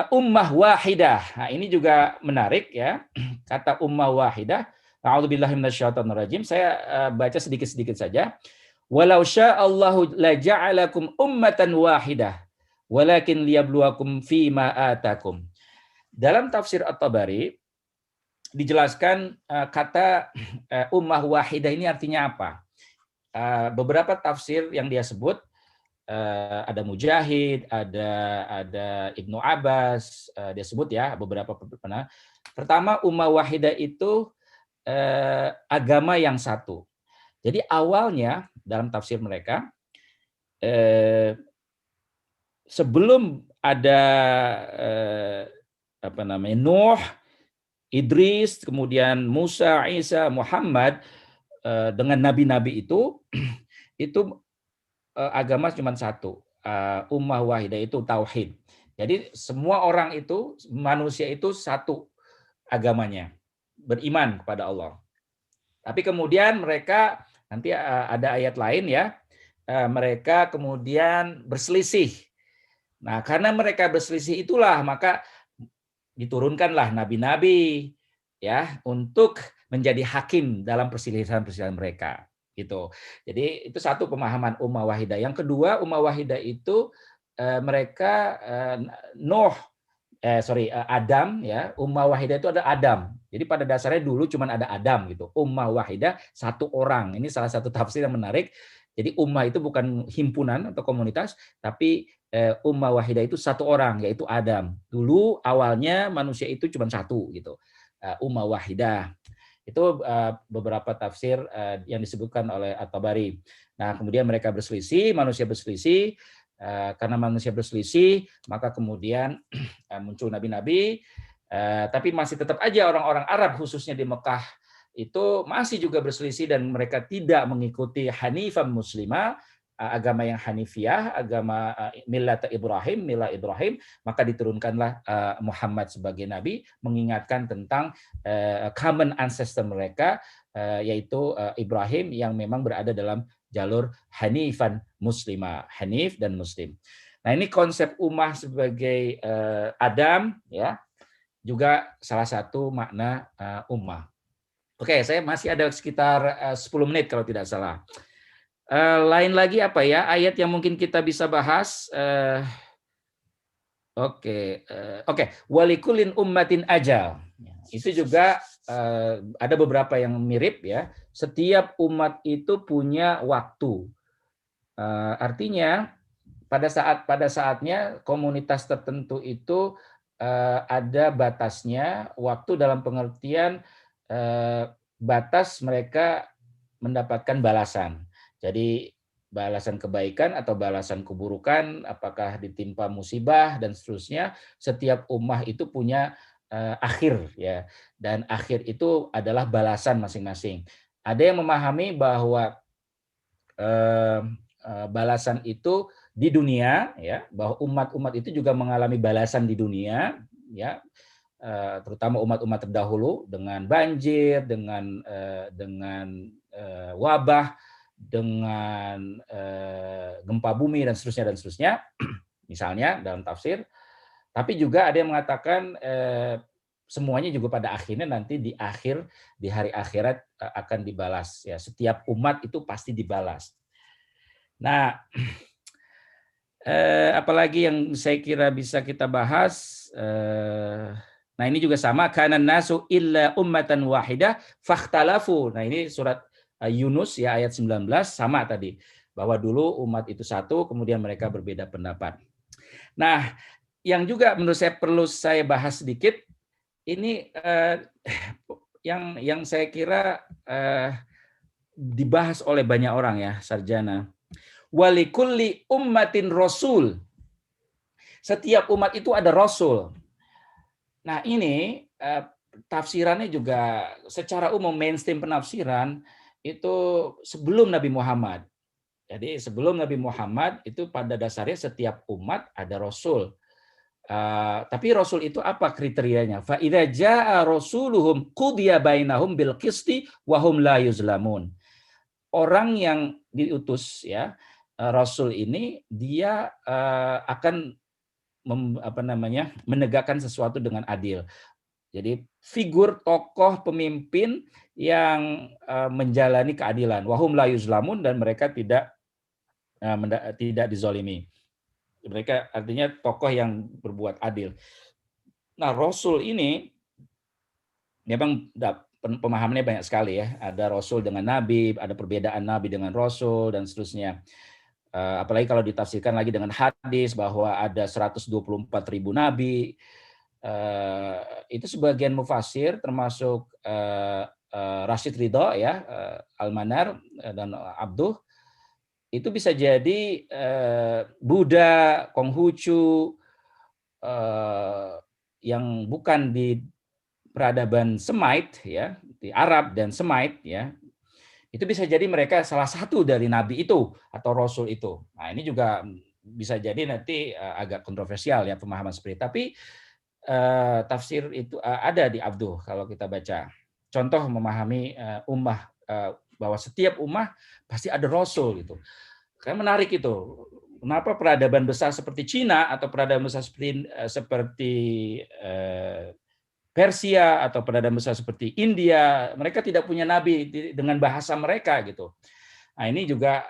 Ummah wahidah. Nah, ini juga menarik ya. Kata ummah wahidah. A'udzubillahi minasyaitonirrajim. Saya baca sedikit-sedikit saja. Walau sya'allahu la ja'alakum ummatan wahidah walakin liyabluwakum fima atakum. Dalam tafsir At-Tabari dijelaskan kata ummah wahidah ini artinya apa? Beberapa tafsir yang dia sebut, ada Mujahid, ada Ibnu Abbas, dia sebut ya beberapa pernah. Pertama, ummah wahidah itu agama yang satu. Jadi awalnya dalam tafsir mereka sebelum ada Nuh, Idris, kemudian Musa, Isa, Muhammad dengan nabi-nabi itu agama cuma satu, ummah wahidah itu tauhid. Jadi semua orang itu, manusia itu satu agamanya, beriman kepada Allah. Tapi kemudian mereka, nanti ada ayat lain ya, mereka kemudian berselisih. Nah, karena mereka berselisih itulah maka diturunkanlah nabi-nabi ya untuk menjadi hakim dalam perselisihan-perselisihan mereka. Gitu. Jadi itu satu pemahaman ummah wahidah. Yang kedua, ummah wahidah itu mereka Adam ya. Ummah wahidah itu ada Adam. Jadi pada dasarnya dulu cuma ada Adam gitu. Ummah wahidah satu orang. Ini salah satu tafsir yang menarik. Jadi ummah itu bukan himpunan atau komunitas, tapi ummah wahidah itu satu orang, yaitu Adam. Dulu awalnya manusia itu cuma satu gitu. Ummah wahidah. Itu beberapa tafsir yang disebutkan oleh At-Tabari. Nah, kemudian mereka berselisih, manusia berselisih. Karena manusia berselisih, maka kemudian muncul nabi-nabi. Tapi masih tetap aja orang-orang Arab, khususnya di Mekah, itu masih juga berselisih dan mereka tidak mengikuti Hanifah Muslimah, agama yang Hanifiyah, agama milah Ibrahim, maka diturunkanlah Muhammad sebagai nabi, mengingatkan tentang common ancestor mereka, yaitu Ibrahim yang memang berada dalam jalur Hanifan Muslimah, Hanif dan Muslim. Nah, ini konsep ummah sebagai Adam ya, juga salah satu makna ummah. Oke, saya masih ada sekitar 10 menit kalau tidak salah. Lain lagi apa ya ayat yang mungkin kita bisa bahas? Oke, walikulin ummatin ajal. Itu juga ada beberapa yang mirip ya. Setiap umat itu punya waktu. Artinya pada saatnya komunitas tertentu itu ada batasnya, waktu dalam pengertian batas mereka mendapatkan balasan. Jadi balasan kebaikan atau balasan keburukan, apakah ditimpa musibah dan seterusnya, setiap ummah itu punya akhir ya. Dan akhir itu adalah balasan masing-masing. Ada yang memahami bahwa balasan itu di dunia ya, bahwa umat-umat itu juga mengalami balasan di dunia ya. Terutama umat-umat terdahulu dengan banjir, dengan wabah, dengan gempa bumi dan seterusnya. Misalnya dalam tafsir. Tapi juga ada yang mengatakan semuanya juga pada akhirnya nanti di hari akhirat akan dibalas ya. Setiap umat itu pasti dibalas. Nah, apalagi yang saya kira bisa kita bahas. Nah ini juga sama, kana nasu illa ummatan wahidah fakhtalafu. Nah ini surat Yunus ya ayat 19 sama tadi, bahwa dulu umat itu satu, kemudian mereka berbeda pendapat. Nah, yang juga menurut saya perlu saya bahas sedikit ini yang saya kira dibahas oleh banyak orang ya, sarjana. Walikulli ummatin rasul. Setiap umat itu ada rasul. Nah ini tafsirannya juga secara umum mainstream penafsiran itu sebelum Nabi Muhammad. Jadi sebelum Nabi Muhammad itu pada dasarnya setiap umat ada rasul. Tapi rasul itu apa kriterianya? Fa idza jaa rasuluhum qudiya bainahum bil qisti wa hum la yuzlamun. Orang yang diutus ya rasul ini dia akan menegakkan sesuatu dengan adil. Jadi figur tokoh pemimpin yang menjalani keadilan. Wahum la yuzlamun, dan mereka tidak dizolimi. Mereka artinya tokoh yang berbuat adil. Nah, rasul ini memang pemahamannya banyak sekali ya. Ada rasul dengan nabi, ada perbedaan nabi dengan rasul dan seterusnya. Apalagi kalau ditafsirkan lagi dengan hadis bahwa ada 124.000 nabi. Itu sebagian mufasir termasuk Rashid Ridho ya, Al-Manar dan Abduh, itu bisa jadi Buddha, Konghucu yang bukan di peradaban Semite ya, di Arab dan Semite ya, itu bisa jadi mereka salah satu dari nabi itu atau rasul itu. Nah, ini juga bisa jadi nanti agak kontroversial ya pemahaman seperti itu. Tapi tafsir itu ada di Abduh kalau kita baca. Contoh memahami ummah, bahwa setiap ummah pasti ada rasul gitu. Kan menarik itu. Kenapa peradaban besar seperti Cina atau peradaban besar seperti Persia atau peradaban besar seperti India, mereka tidak punya nabi dengan bahasa mereka gitu. Nah, ini juga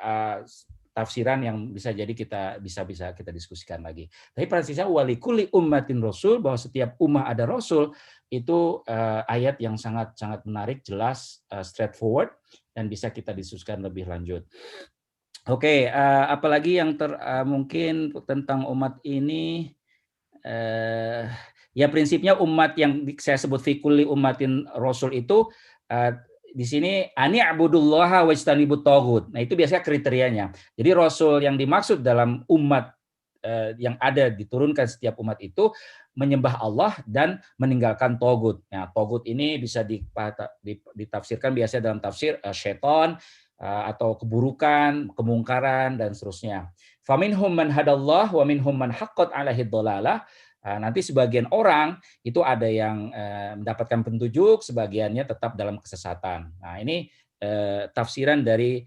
tafsiran yang bisa jadi kita bisa kita diskusikan lagi. Tapi prinsipnya walikulli ummatin rasul, bahwa setiap ummah ada rasul, itu ayat yang sangat menarik, jelas, straightforward, dan bisa kita diskusikan lebih lanjut. Oke, apalagi yang mungkin tentang umat ini, ya prinsipnya umat yang saya sebut fikuli umatin rasul itu di sini ani abudullaha wajtanibut taghut. Nah, itu biasanya kriterianya. Jadi rasul yang dimaksud dalam umat yang ada diturunkan setiap umat itu menyembah Allah dan meninggalkan taghut. Nah, taghut ini bisa ditafsirkan biasanya dalam tafsir syaitan atau keburukan, kemungkaran dan seterusnya. Faminhum man hadallah wa minhum man haqqat alaihi dhalalah. Nanti sebagian orang itu ada yang mendapatkan petunjuk, sebagiannya tetap dalam kesesatan. Nah, ini tafsiran dari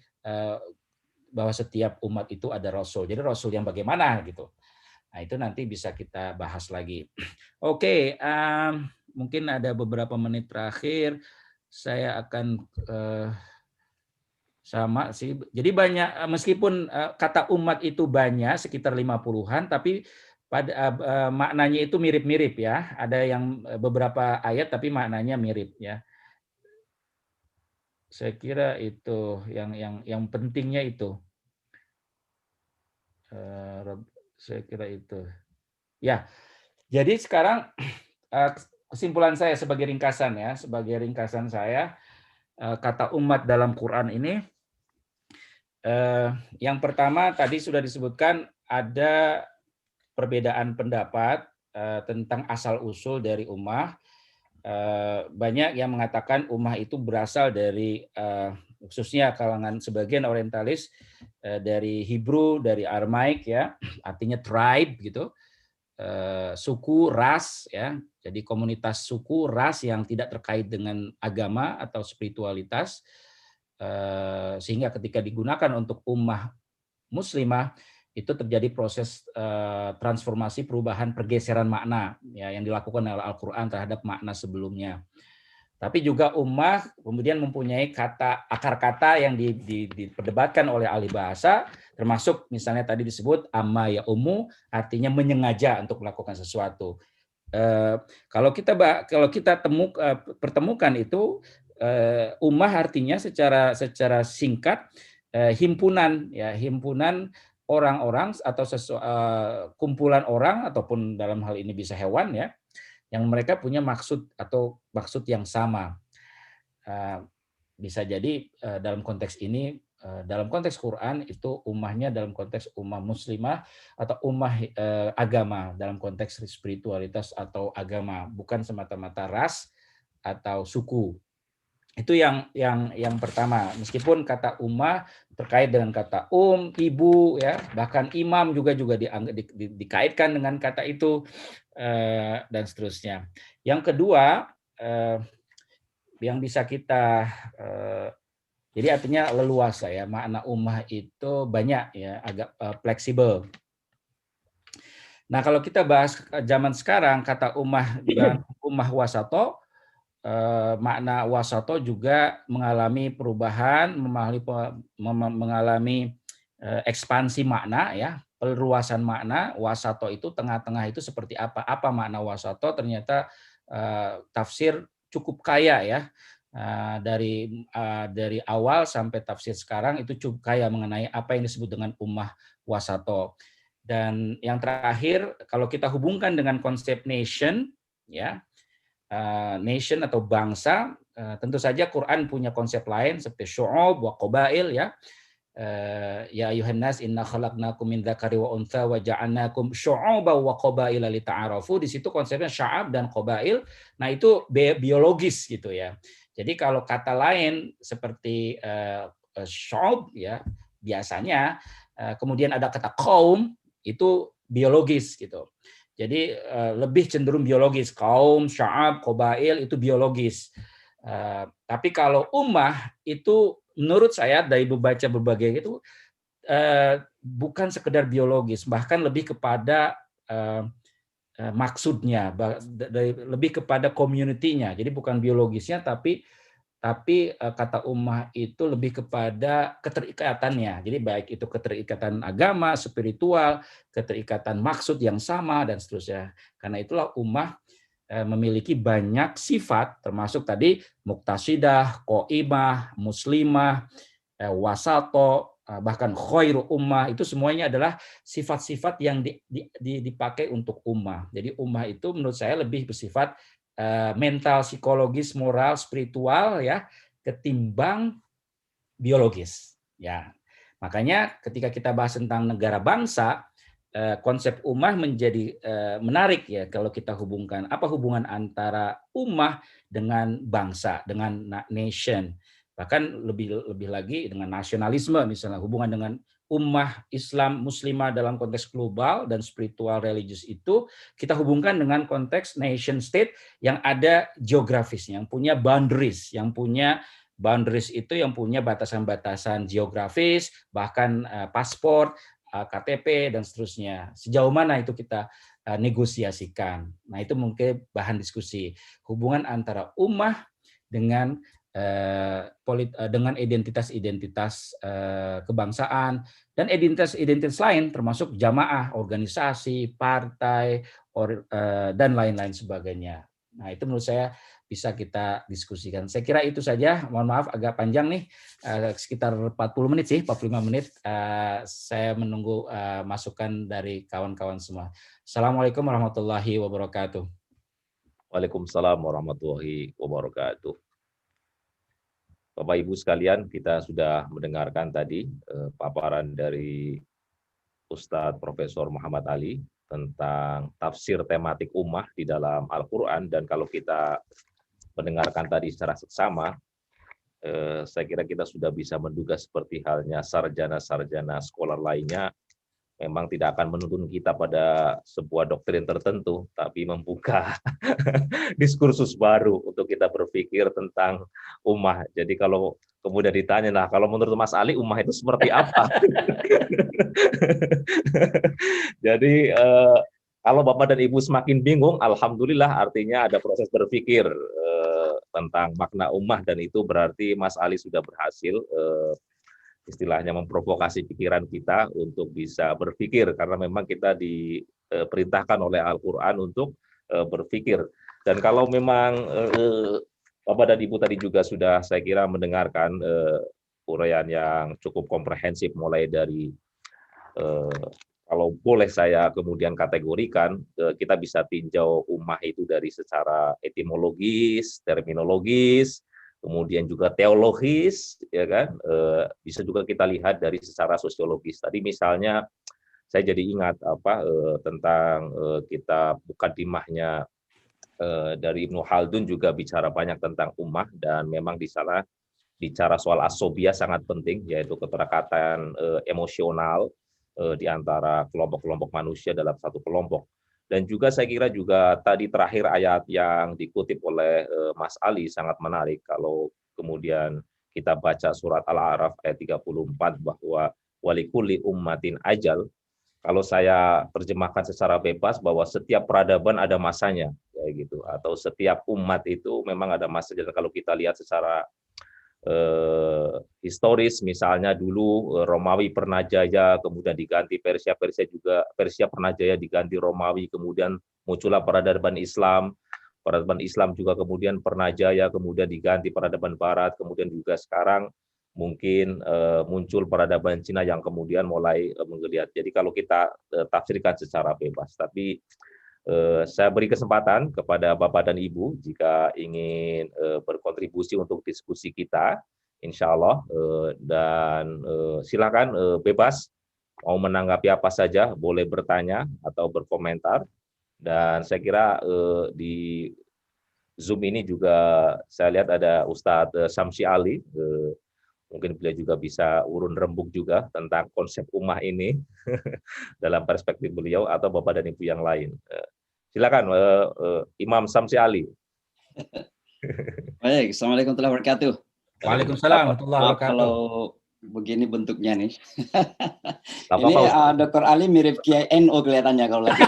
bahwa setiap umat itu ada rasul. Jadi rasul yang bagaimana gitu. Nah, itu nanti bisa kita bahas lagi. Oke, mungkin ada beberapa menit terakhir saya akan sama sih. Jadi banyak, meskipun kata umat itu banyak sekitar 50-an, tapi pada maknanya itu mirip-mirip ya. Ada yang beberapa ayat tapi maknanya mirip ya. Saya kira itu yang pentingnya itu. Saya kira itu. Ya. Jadi sekarang kesimpulan saya sebagai ringkasan saya, kata umat dalam Quran ini, yang pertama tadi sudah disebutkan ada perbedaan pendapat tentang asal-usul dari ummah. Banyak yang mengatakan ummah itu berasal dari khususnya kalangan sebagian orientalis dari Hebrew, dari Aramaik ya, artinya tribe gitu, suku, ras ya. Jadi komunitas suku, ras yang tidak terkait dengan agama atau spiritualitas, sehingga ketika digunakan untuk ummah muslimah itu terjadi proses transformasi, perubahan, pergeseran makna ya yang dilakukan oleh Al-Qur'an terhadap makna sebelumnya. Tapi juga ummah kemudian mempunyai akar kata yang diperdebatkan oleh ahli bahasa, termasuk misalnya tadi disebut amma ya ummu, artinya menyengaja untuk melakukan sesuatu. Kalau kita pertemukan itu, ummah artinya secara singkat himpunan orang-orang atau kumpulan orang, ataupun dalam hal ini bisa hewan ya, yang mereka punya maksud yang sama. Bisa jadi dalam konteks ini, dalam konteks Quran itu ummahnya dalam konteks ummah muslimah atau ummah agama, dalam konteks spiritualitas atau agama, bukan semata-mata ras atau suku. Itu yang pertama. Meskipun kata ummah terkait dengan kata ibu ya, bahkan imam juga dikaitkan dengan kata itu, dan seterusnya. Yang kedua, yang bisa kita jadi artinya leluasa ya, makna ummah itu banyak ya, agak fleksibel. Nah, kalau kita bahas zaman sekarang, kata ummah dan ummah wasato, makna wasato juga mengalami perubahan, mengalami ekspansi makna ya, perluasan makna. Wasato itu tengah-tengah itu seperti apa? Apa makna wasato? Ternyata tafsir cukup kaya ya. Dari awal sampai tafsir sekarang itu cukup kaya mengenai apa yang disebut dengan ummah wasato. Dan yang terakhir, kalau kita hubungkan dengan konsep nation ya, nation atau bangsa, tentu saja Quran punya konsep lain seperti syu'ub wa qabail ya. Ya ayuhan nas inna khalaqnakum min dzakari wa untha wa ja'alnakum syu'uban wa qabaila lita'arafu. Di situ konsepnya sya'ab dan qabail. Nah, itu biologis gitu ya. Jadi kalau kata lain seperti syu'ub ya, biasanya kemudian ada kata qaum, itu biologis gitu. Jadi lebih cenderung biologis. Kaum, sya'ab, qabail itu biologis. Tapi kalau ummah itu menurut saya dari membaca berbagai itu bukan sekedar biologis, bahkan lebih kepada maksudnya, lebih kepada community-nya. Jadi bukan biologisnya, tapi kata ummah itu lebih kepada keterikatannya. Jadi baik itu keterikatan agama, spiritual, keterikatan maksud yang sama, dan seterusnya. Karena itulah ummah memiliki banyak sifat, termasuk tadi muqtasidah, qaimah, muslimah, wasato, bahkan khairu ummah, itu semuanya adalah sifat-sifat yang dipakai untuk ummah. Jadi ummah itu menurut saya lebih bersifat mental, psikologis, moral, spiritual ya, ketimbang biologis ya. Makanya ketika kita bahas tentang negara bangsa, konsep ummah menjadi menarik ya kalau kita hubungkan. Apa hubungan antara ummah dengan bangsa, dengan nation, bahkan lebih lagi dengan nasionalisme, misalnya hubungan dengan ummah Islam muslimah dalam konteks global dan spiritual religius, itu kita hubungkan dengan konteks nation state yang ada geografisnya, yang punya boundaries, itu yang punya batasan-batasan geografis, bahkan paspor, KTP dan seterusnya. Sejauh mana itu kita negosiasikan. Nah, itu mungkin bahan diskusi. Hubungan antara ummah dengan identitas-identitas kebangsaan dan identitas lain, termasuk jamaah, organisasi, partai, dan lain-lain sebagainya. Nah, itu menurut saya bisa kita diskusikan. Saya kira itu saja. Mohon maaf agak panjang nih, sekitar 45 menit. Saya menunggu masukan dari kawan-kawan semua. Assalamualaikum warahmatullahi wabarakatuh. Waalaikumsalam warahmatullahi wabarakatuh. Bapak Ibu sekalian, kita sudah mendengarkan tadi paparan dari Ustadz Profesor Muhammad Ali tentang tafsir tematik ummah di dalam Al-Quran. Dan kalau kita mendengarkan tadi secara seksama, saya kira kita sudah bisa menduga seperti halnya sarjana-sarjana sekolah lainnya memang tidak akan menuntun kita pada sebuah doktrin tertentu, tapi membuka diskursus baru untuk kita berpikir tentang ummah. Jadi kalau kemudian ditanya, nah kalau menurut Mas Ali ummah itu seperti apa? Jadi kalau Bapak dan Ibu semakin bingung, alhamdulillah artinya ada proses berpikir tentang makna ummah, dan itu berarti Mas Ali sudah berhasil istilahnya memprovokasi pikiran kita untuk bisa berpikir, karena memang kita diperintahkan oleh Al-Quran untuk berpikir. Dan kalau memang Bapak dan Ibu tadi juga sudah saya kira mendengarkan uraian yang cukup komprehensif, mulai dari kalau boleh saya kemudian kategorikan, kita bisa tinjau ummah itu dari secara etimologis, terminologis, kemudian juga teologis, ya kan? Bisa juga kita lihat dari secara sosiologis. Tadi misalnya saya jadi ingat tentang kitab Muqaddimahnya dari Ibnu Khaldun juga bicara banyak tentang ummah, dan memang di sana bicara soal asobia sangat penting, yaitu keterikatan emosional di antara kelompok-kelompok manusia dalam satu kelompok. Dan juga saya kira juga tadi terakhir ayat yang dikutip oleh Mas Ali sangat menarik. Kalau kemudian kita baca surat Al-A'raf ayat 34 bahwa walikulli ummatin ajal, kalau saya terjemahkan secara bebas bahwa setiap peradaban ada masanya, kayak gitu, atau setiap umat itu memang ada masanya. Dan kalau kita lihat secara historis, misalnya dulu Romawi pernah jaya, kemudian diganti Persia, Persia pernah jaya diganti Romawi, kemudian muncullah peradaban Islam juga kemudian pernah jaya, kemudian diganti peradaban Barat, kemudian juga sekarang mungkin muncul peradaban Cina yang kemudian mulai menggeliat. Jadi kalau kita tafsirkan secara bebas, tapi saya beri kesempatan kepada Bapak dan Ibu jika ingin berkontribusi untuk diskusi kita, insya Allah, dan silakan bebas mau menanggapi apa saja, boleh bertanya atau berkomentar. Dan saya kira di Zoom ini juga saya lihat ada Ustadz Samsi Ali, mungkin beliau juga bisa urun rembuk juga tentang konsep ummah ini dalam perspektif beliau, atau Bapak dan Ibu yang lain. Silakan Imam Samsi Ali. Baik, Assalamualaikum warahmatullahi wabarakatuh. Waalaikumsalam warahmatullahi Maaf wabarakatuh. kalau begini bentuknya nih. Gak Ini apa-apa, Dr. Ali mirip Kiai NU kelihatannya kalau lagi.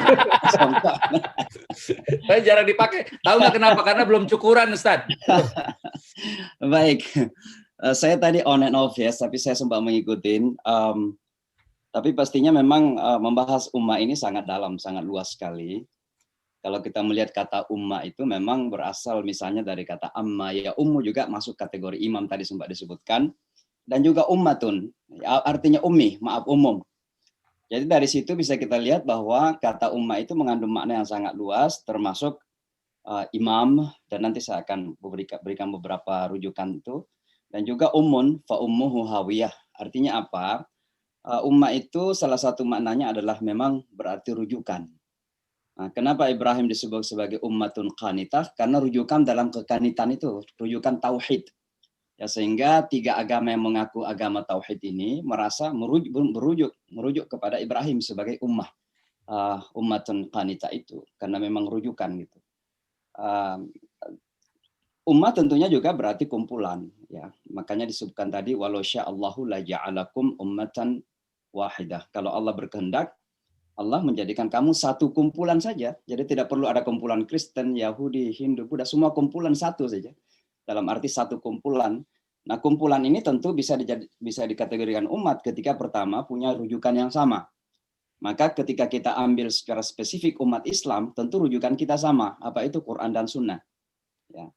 Saya jarang dipakai. Tahu nggak kenapa? Karena belum cukuran, Ustaz. Baik, saya tadi on and off ya, tapi saya sempat mengikutin. Tapi pastinya memang membahas ummah ini sangat dalam, sangat luas sekali. Kalau kita melihat kata ummah itu memang berasal misalnya dari kata amma, ya ummu juga masuk kategori imam tadi sempat disebutkan, dan juga ummatun, artinya ummi, maaf umum. Jadi dari situ bisa kita lihat bahwa kata ummah itu mengandung makna yang sangat luas, termasuk imam, dan nanti saya akan berikan beberapa rujukan itu. Dan juga ummun, fa ummuhu hawiyah, artinya apa? Ummah itu salah satu maknanya adalah memang berarti rujukan. Nah, kenapa Ibrahim disebut sebagai ummatun qanitah? Karena rujukan dalam kekanitan itu, rujukan tauhid. Ya, sehingga tiga agama yang mengaku agama tauhid ini merasa merujuk kepada Ibrahim sebagai ummah, ummatun qanitah itu, karena memang rujukan gitu. Ummah tentunya juga berarti kumpulan, ya. Makanya disebutkan tadi walau sya'allahu la ja'alakum ummatan wahidah. Kalau Allah berkehendak, Allah menjadikan kamu satu kumpulan saja. Jadi tidak perlu ada kumpulan Kristen, Yahudi, Hindu, Buddha, semua kumpulan satu saja. Dalam arti satu kumpulan. Nah, kumpulan ini tentu bisa dikategorikan umat ketika pertama punya rujukan yang sama. Maka ketika kita ambil secara spesifik umat Islam, tentu rujukan kita sama. Apa itu? Quran dan Sunnah. Ya.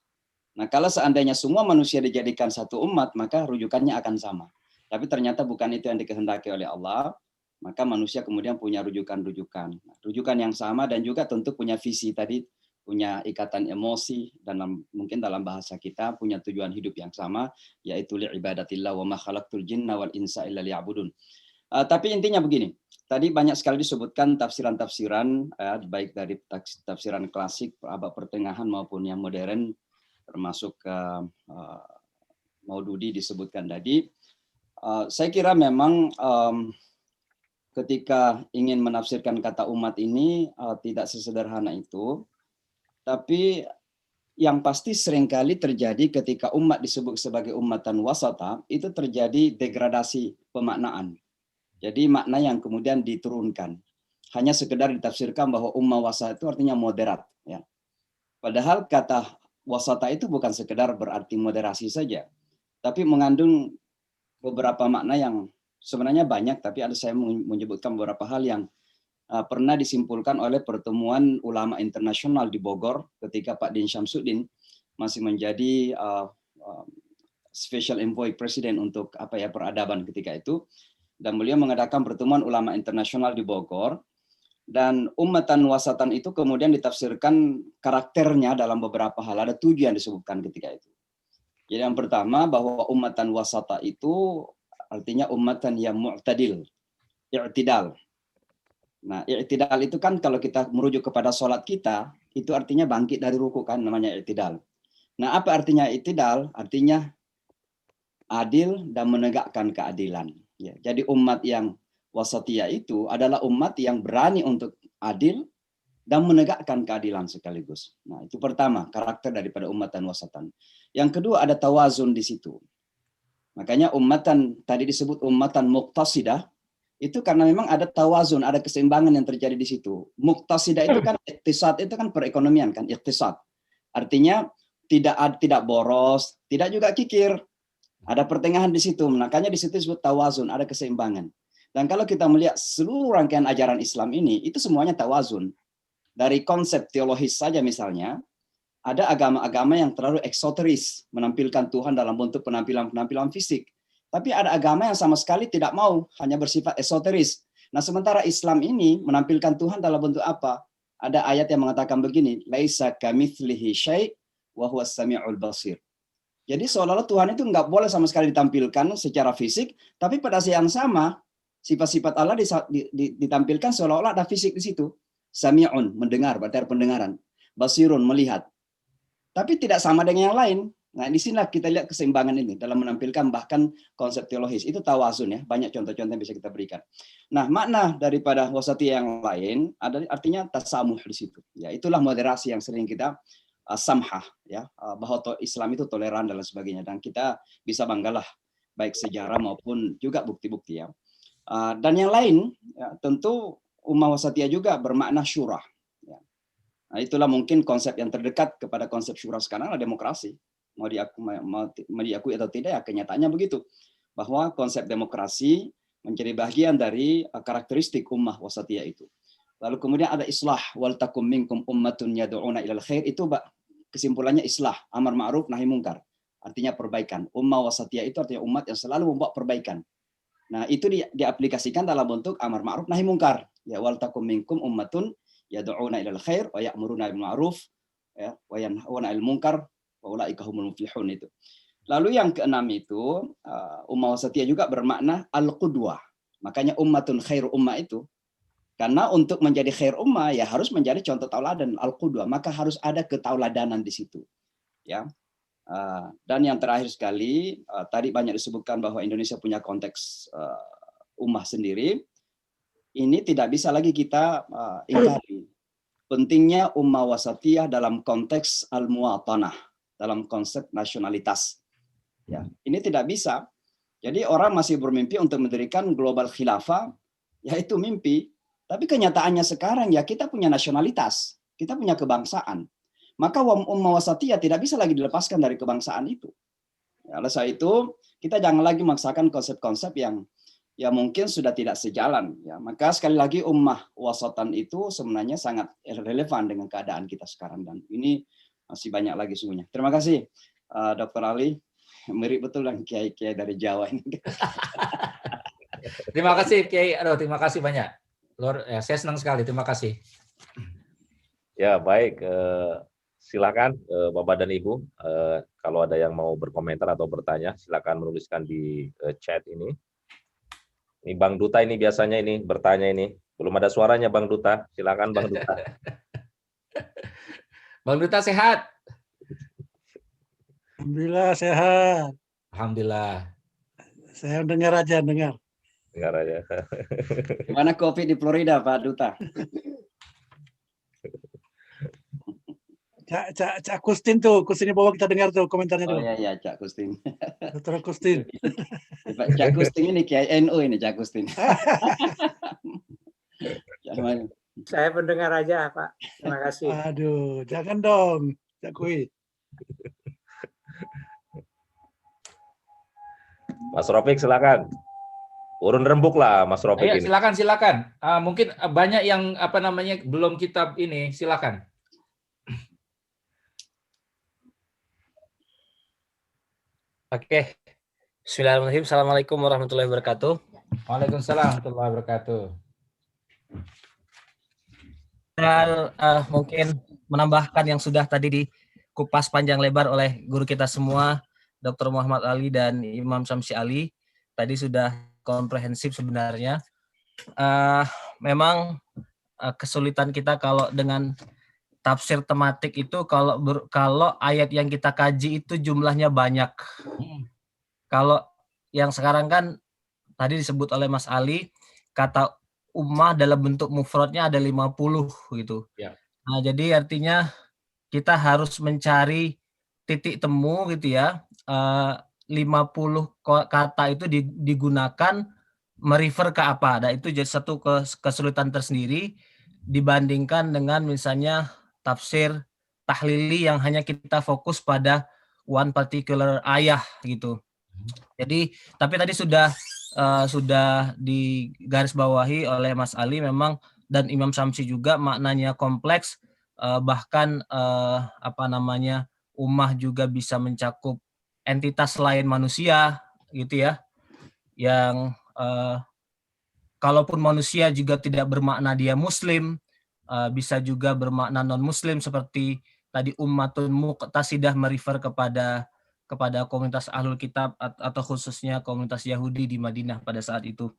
Nah, kalau seandainya semua manusia dijadikan satu umat, maka rujukannya akan sama. Tapi ternyata bukan itu yang dikehendaki oleh Allah. Maka manusia kemudian punya rujukan-rujukan. Rujukan yang sama dan juga tentu punya visi tadi, punya ikatan emosi, dan mungkin dalam bahasa kita punya tujuan hidup yang sama, yaitu li'ibadatillah wa ma khalaqtul jinna wal insa illa liya'budun. Tapi intinya begini, tadi banyak sekali disebutkan tafsiran-tafsiran, baik dari tafsiran klasik, abad pertengahan maupun yang modern, termasuk Maududi disebutkan tadi. Saya kira memang ketika ingin menafsirkan kata umat ini tidak sesederhana itu. Tapi yang pasti seringkali terjadi ketika umat disebut sebagai ummatan wasata, itu terjadi degradasi pemaknaan. Jadi makna yang kemudian diturunkan. Hanya sekedar ditafsirkan bahwa ummah wasata itu artinya moderat. Ya. Padahal kata wasata itu bukan sekedar berarti moderasi saja, tapi mengandung beberapa makna yang sebenarnya banyak, tapi ada saya menyebutkan beberapa hal yang pernah disimpulkan oleh pertemuan ulama internasional di Bogor ketika Pak Din Syamsuddin masih menjadi Special Envoy Presiden untuk peradaban ketika itu, dan beliau mengadakan pertemuan ulama internasional di Bogor, dan ummatan wasatan itu kemudian ditafsirkan karakternya dalam beberapa hal. Ada 7 yang disebutkan ketika itu. Jadi yang pertama bahwa ummatan wasata itu artinya ummatan yang mu'tadil, i'tidal. Nah, i'tidal itu kan kalau kita merujuk kepada sholat kita, itu artinya bangkit dari ruku kan, namanya i'tidal. Nah, apa artinya i'tidal? Artinya adil dan menegakkan keadilan. Ya, jadi umat yang wasatiyah itu adalah umat yang berani untuk adil dan menegakkan keadilan sekaligus. Nah, itu pertama, karakter daripada ummatan wasatan. Yang kedua, ada tawazun di situ. Makanya ummatan, tadi disebut ummatan muqtasidah, itu karena memang ada tawazun, ada keseimbangan yang terjadi di situ. Muqtasidah itu kan iktisad, itu kan perekonomian kan, iktisad. Artinya tidak boros, tidak juga kikir. Ada pertengahan di situ. Makanya di situ disebut tawazun, ada keseimbangan. Dan kalau kita melihat seluruh rangkaian ajaran Islam ini, itu semuanya tawazun. Dari konsep teologis saja misalnya, ada agama-agama yang terlalu eksoteris, menampilkan Tuhan dalam bentuk penampilan-penampilan fisik. Tapi ada agama yang sama sekali tidak mau, hanya bersifat esoteris. Nah, sementara Islam ini menampilkan Tuhan dalam bentuk apa? Ada ayat yang mengatakan begini, laisa kamitslihi syai' wa huwas samiul basir. Jadi seolah-olah Tuhan itu nggak boleh sama sekali ditampilkan secara fisik, tapi pada saat yang sama, sifat-sifat Allah ditampilkan seolah-olah ada fisik di situ. Sami'un, mendengar, berarti ada pendengaran. Basirun, melihat. Tapi tidak sama dengan yang lain. Nah, di sinilah kita lihat keseimbangan ini dalam menampilkan bahkan konsep teologis. Itu tawazun ya, banyak contoh-contoh yang bisa kita berikan. Nah, makna daripada wasatiyah yang lain ada artinya tasamuh di situ. Ya, itulah moderasi yang sering kita samhah ya, bahwa Islam itu toleran dan lain sebagainya, dan kita bisa banggalah baik sejarah maupun juga bukti-bukti ya. Dan yang lain ya, tentu ummah wasatiyah juga bermakna syura. Ya. Nah, itulah mungkin konsep yang terdekat kepada konsep syura sekarang adalah demokrasi. Mau diakui atau tidak, ya kenyataannya begitu. Bahwa konsep demokrasi menjadi bagian dari karakteristik ummah wasatiyah itu. Lalu kemudian ada islah, wal takum minkum ummatun yad'una ilal khair, itu kesimpulannya islah, amar ma'ruf nahi mungkar. Artinya perbaikan. Ummah wasatiyah itu artinya umat yang selalu membuat perbaikan. Nah, itu diaplikasikan dalam bentuk amar ma'ruf nahi mungkar. Ya, wal takum minkum ummatun yad'una ilal khair wa ya'muruna bil ma'ruf ya, wa yanhauna 'anil munkar wa ulaika humul muflihun itu. Lalu yang keenam itu ummah wasatiyah juga bermakna al-qudwah. Makanya ummatun khairu ummah itu karena untuk menjadi khair ummah ya harus menjadi contoh tauladan, al-qudwah, maka harus ada ketauladanan di situ. Ya. Dan yang terakhir sekali, tadi banyak disebutkan bahwa Indonesia punya konteks ummah sendiri. Ini tidak bisa lagi kita ingkari. Pentingnya ummah wasatiyah dalam konteks al-muwatanah, dalam konsep nasionalitas. Ya, ini tidak bisa. Jadi orang masih bermimpi untuk mendirikan global khilafah, yaitu mimpi. Tapi kenyataannya sekarang ya kita punya nasionalitas, kita punya kebangsaan. Maka ummah wasatiyah tidak bisa lagi dilepaskan dari kebangsaan itu. Ya, oleh sebab itu kita jangan lagi memaksakan konsep-konsep yang ya mungkin sudah tidak sejalan. Ya, maka sekali lagi ummah wasatan itu sebenarnya sangat relevan dengan keadaan kita sekarang, dan ini masih banyak lagi sungguhnya. Terima kasih Dr. Ali, mirip betul dengan kiai-kiai dari Jawa ini. Terima kasih Kiai. Aduh, terima kasih banyak. Saya senang sekali. Terima kasih. Ya, baik. Silakan Bapak dan Ibu, kalau ada yang mau berkomentar atau bertanya, silakan menuliskan di chat ini. Ini Bang Duta ini biasanya ini bertanya ini. Belum ada suaranya Bang Duta. Silakan Bang Duta. Bang Duta sehat? Alhamdulillah sehat. Alhamdulillah. Saya dengar aja, dengar. dengar aja. Gimana kopi di Florida, Pak Duta? Cak Kustin tuh, Kustinnya bawa kita dengar tuh komentarnya Oh tuh. iya, Cak Kustin. Dr. Kustin. Cak Kustin ini Kiai NU ini, Cak Kustin. Saya pendengar aja, Pak. Terima kasih. Aduh, jangan dong, Cak Kui. Mas Rofik silakan. Urun rembuk lah Mas Rofik Ayo ini. silakan. Mungkin banyak yang belum kita ini, silakan. Oke. Bismillahirrahmanirrahim. Assalamualaikum warahmatullahi wabarakatuh. Waalaikumsalam warahmatullahi wabarakatuh. Dan mungkin menambahkan yang sudah tadi dikupas panjang lebar oleh guru kita semua, Dr. Muhammad Ali dan Imam Syamsi Ali. Tadi sudah komprehensif sebenarnya. Memang kesulitan kita kalau dengan tafsir tematik itu kalau ayat yang kita kaji itu jumlahnya banyak. Kalau yang sekarang kan tadi disebut oleh Mas Ali, kata ummah dalam bentuk mufradnya ada 50 gitu. Ya. Nah, jadi artinya kita harus mencari titik temu gitu ya. 50 kata itu digunakan merefer ke apa. Nah, itu jadi satu kesulitan tersendiri dibandingkan dengan misalnya tafsir tahlili yang hanya kita fokus pada one particular ayah gitu. Jadi tapi tadi sudah digarisbawahi oleh Mas Ali memang dan Imam Syamsi juga maknanya kompleks, bahkan ummah juga bisa mencakup entitas lain manusia gitu ya, yang kalaupun manusia juga tidak bermakna dia muslim, bisa juga bermakna non muslim seperti tadi ummatun muqtasidah merefer kepada komunitas ahlul kitab atau khususnya komunitas Yahudi di Madinah pada saat itu.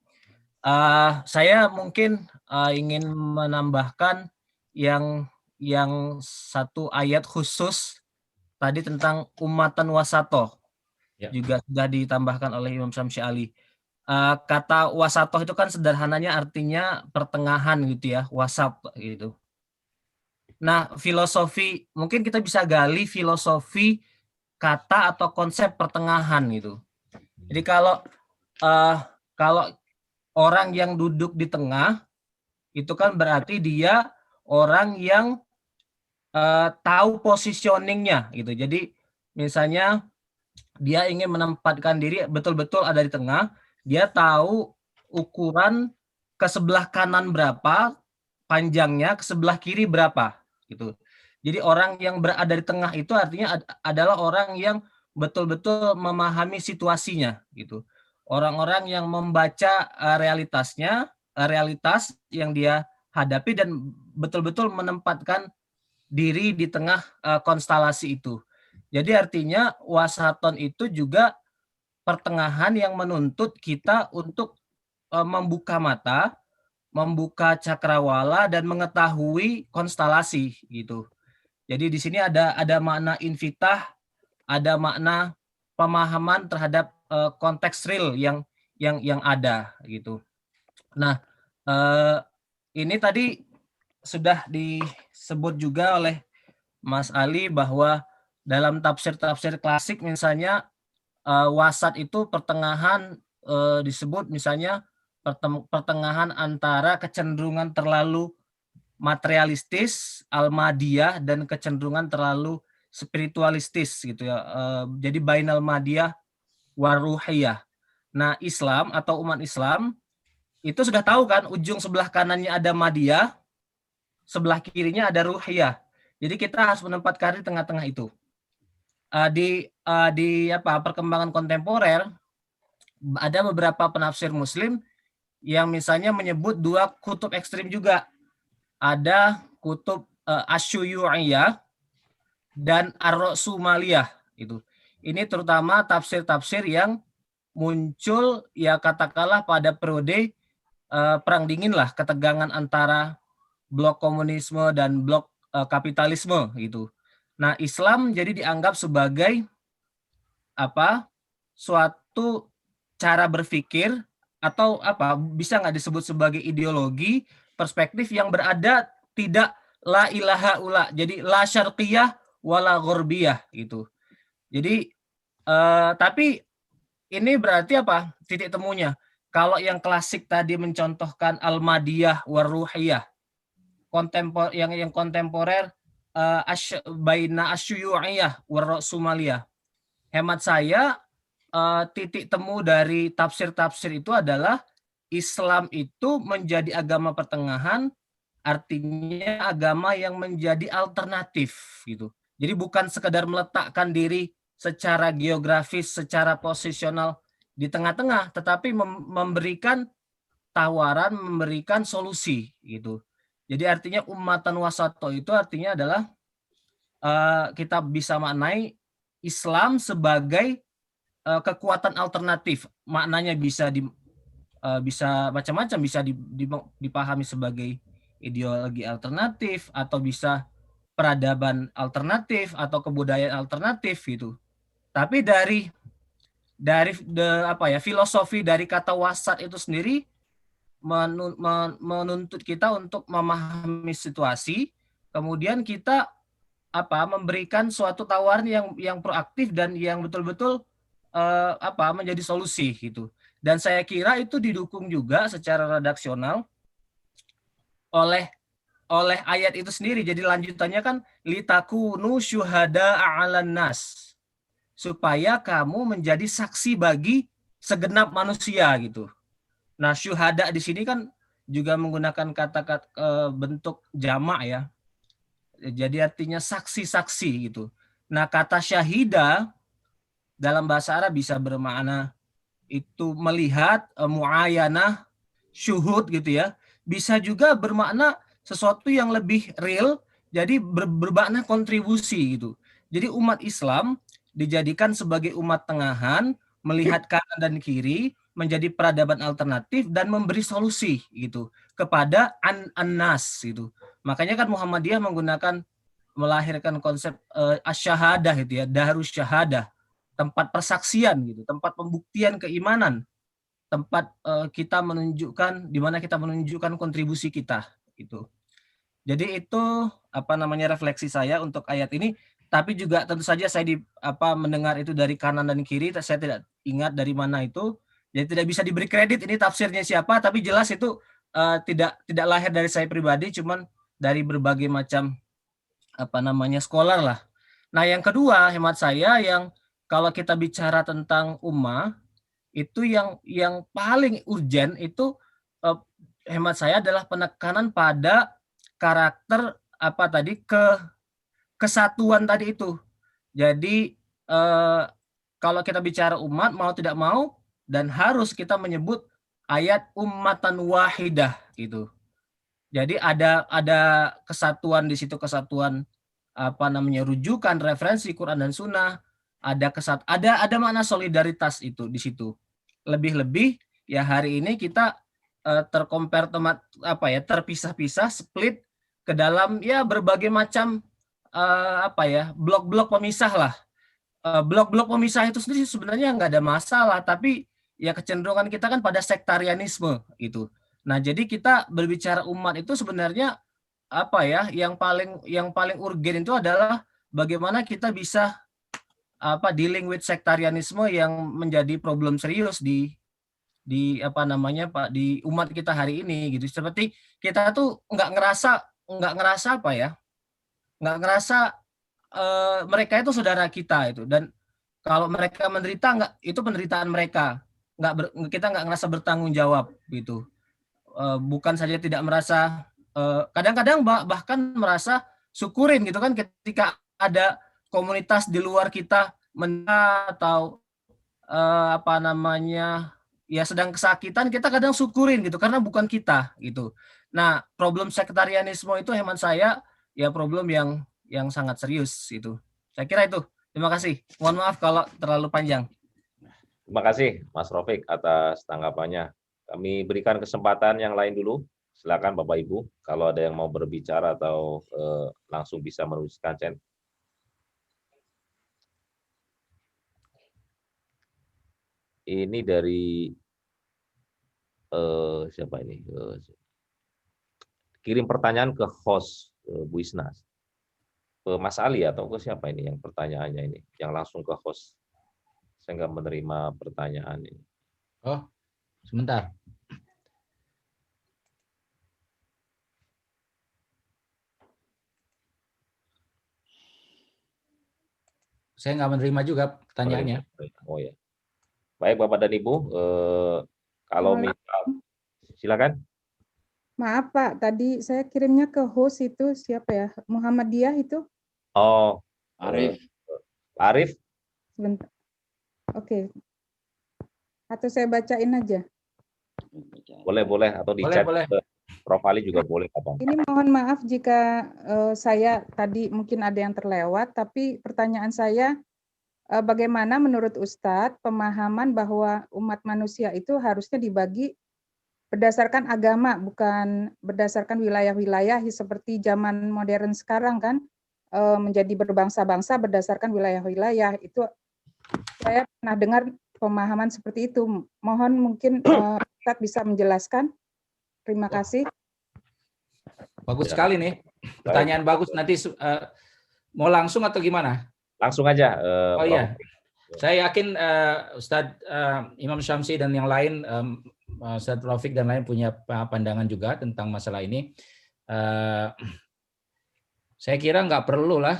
Saya mungkin ingin menambahkan yang satu ayat khusus tadi tentang ummatan wasato, ya. Juga sudah ditambahkan oleh Imam Syamsi Ali. Kata wasatoh itu kan sederhananya artinya pertengahan gitu ya, wasat gitu. Nah, filosofi mungkin kita bisa gali filosofi kata atau konsep pertengahan gitu. Jadi kalau orang yang duduk di tengah itu kan berarti dia orang yang tahu positioningnya gitu. Jadi misalnya dia ingin menempatkan diri betul-betul ada di tengah. Dia tahu ukuran ke sebelah kanan berapa panjangnya, ke sebelah kiri berapa gitu. Jadi orang yang berada di tengah itu artinya adalah orang yang betul-betul memahami situasinya gitu. Orang-orang yang membaca realitas yang dia hadapi dan betul-betul menempatkan diri di tengah konstelasi itu. Jadi artinya wasaton itu juga pertengahan yang menuntut kita untuk membuka mata, membuka cakrawala dan mengetahui konstelasi gitu. Jadi di sini ada makna infitah, ada makna pemahaman terhadap konteks real yang ada gitu. Nah, ini tadi sudah disebut juga oleh Mas Ali bahwa dalam tafsir-tafsir klasik misalnya wasat itu pertengahan disebut misalnya pertengahan antara kecenderungan terlalu materialistis, al-madiyah dan kecenderungan terlalu spiritualistis gitu ya. Jadi bainal madiyah waruhiyah. Nah, Islam atau umat Islam itu sudah tahu kan ujung sebelah kanannya ada madiyah, sebelah kirinya ada ruhiyah. Jadi kita harus menempatkan di tengah-tengah itu. Di perkembangan kontemporer ada beberapa penafsir Muslim yang misalnya menyebut dua kutub ekstrim juga. Ada kutub Asyuyu'iyah dan Ar-Ra'sumaliyah itu. Ini terutama tafsir-tafsir yang muncul ya katakanlah pada periode perang dingin lah, ketegangan antara blok komunisme dan blok kapitalisme gitu. Nah, Islam jadi dianggap sebagai suatu cara berpikir atau apa bisa nggak disebut sebagai ideologi perspektif yang berada tidak la ilaha ula, jadi la syarqiyah wala ghorbiyah gitu. Jadi tapi ini berarti apa titik temunya? Kalau yang klasik tadi mencontohkan al-madiyah waruhiyah, yang kontemporer baina asyuyu'iyah warasumaliyah. Hemat saya titik temu dari tafsir-tafsir itu adalah Islam itu menjadi agama pertengahan, artinya agama yang menjadi alternatif gitu. Jadi bukan sekedar meletakkan diri secara geografis, secara posisional di tengah-tengah, tetapi memberikan tawaran, memberikan solusi gitu. Jadi artinya ummatan wasato itu artinya adalah kita bisa maknai Islam sebagai kekuatan alternatif. Maknanya bisa bisa macam-macam, bisa dipahami sebagai ideologi alternatif atau bisa peradaban alternatif atau kebudayaan alternatif gitu. Tapi dari filosofi dari kata wasat itu sendiri menuntut kita untuk memahami situasi, kemudian kita memberikan suatu tawaran yang proaktif dan yang betul-betul menjadi solusi gitu. Dan saya kira itu didukung juga secara redaksional oleh ayat itu sendiri. Jadi lanjutannya kan litakunu syuhada 'alan nas. Supaya kamu menjadi saksi bagi segenap manusia gitu. Nah, syuhada di sini kan juga menggunakan kata-kata bentuk jamak ya. Jadi artinya saksi-saksi gitu. Nah, kata syahida dalam bahasa Arab bisa bermakna itu melihat, muayanah, syuhud gitu ya. Bisa juga bermakna sesuatu yang lebih real, jadi bermakna kontribusi gitu. Jadi umat Islam dijadikan sebagai umat tengahan, melihat kanan dan kiri, menjadi peradaban alternatif dan memberi solusi gitu kepada an-nas gitu. Makanya kan Muhammadiyah melahirkan konsep asy-syahadah gitu ya, darus syahadah, tempat persaksian gitu, tempat pembuktian keimanan, tempat kita menunjukkan di mana kita menunjukkan kontribusi kita gitu. Jadi itu refleksi saya untuk ayat ini, tapi juga tentu saja saya mendengar itu dari kanan dan kiri, saya tidak ingat dari mana itu. Jadi tidak bisa diberi kredit ini tafsirnya siapa, tapi jelas itu tidak lahir dari saya pribadi, cuman dari berbagai macam scholar lah. Nah, yang kedua hemat saya yang kalau kita bicara tentang ummah itu yang paling urgen itu hemat saya adalah penekanan pada karakter kesatuan tadi itu. Jadi kalau kita bicara umat mau tidak mau dan harus kita menyebut ayat ummatan wahidah gitu. Jadi ada kesatuan di situ, kesatuan rujukan referensi Quran dan Sunnah, ada makna solidaritas itu di situ. Lebih-lebih ya hari ini kita terpisah-pisah, split ke dalam ya berbagai macam blok-blok pemisah lah. Blok-blok pemisah itu sendiri sebenarnya nggak ada masalah, tapi ya kecenderungan kita kan pada sektarianisme gitu. Nah, jadi kita berbicara umat itu sebenarnya yang paling urgen itu adalah bagaimana kita bisa dealing with sektarianisme yang menjadi problem serius di umat kita hari ini gitu. Seperti kita tuh nggak ngerasa mereka itu saudara kita itu, dan kalau mereka menderita itu penderitaan mereka, kita nggak ngerasa bertanggung jawab gitu. Bukan saja tidak merasa, kadang-kadang bahkan merasa syukurin gitu kan ketika ada komunitas di luar kita atau ya sedang kesakitan, kita kadang syukurin gitu karena bukan kita gitu. Nah, problem sektarianisme itu hemat saya ya problem yang sangat serius itu. Saya kira itu. Terima kasih. Mohon maaf kalau terlalu panjang. Terima kasih Mas Rafiq atas tanggapannya. Kami berikan kesempatan yang lain dulu. Silakan Bapak Ibu, kalau ada yang mau berbicara atau langsung bisa menuliskan chat. Ini dari siapa ini? Kirim pertanyaan ke host Bu Isnas. Ke Mas Ali atau ke siapa ini yang pertanyaannya ini? Yang langsung ke host. Saya nggak menerima pertanyaan ini. Oh, sebentar. Saya nggak menerima juga pertanyaannya. Oh ya. Baik Bapak dan Ibu, kalau misal silakan. Maaf Pak, tadi saya kirimnya ke host itu siapa ya? Muhammadiyah itu? Oh, Arif. Arif. Sebentar. Oke. Atau saya bacain aja. Boleh atau di chat ke Prof Ali juga boleh Abang. Ini mohon maaf jika saya tadi mungkin ada yang terlewat, tapi pertanyaan saya bagaimana menurut Ustadz pemahaman bahwa umat manusia itu harusnya dibagi berdasarkan agama, bukan berdasarkan wilayah-wilayah seperti zaman modern sekarang kan, menjadi berbangsa-bangsa berdasarkan wilayah-wilayah. Itu saya pernah dengar pemahaman seperti itu. Mohon mungkin Ustadz bisa menjelaskan. Terima kasih. Bagus sekali nih. Pertanyaan bagus. Nanti mau langsung atau gimana? Langsung aja. Oh iya. Saya yakin Ustadz Imam Syamsi dan yang lain, Ustadz Rafiq dan lain punya pandangan juga tentang masalah ini. Saya kira nggak perlu lah,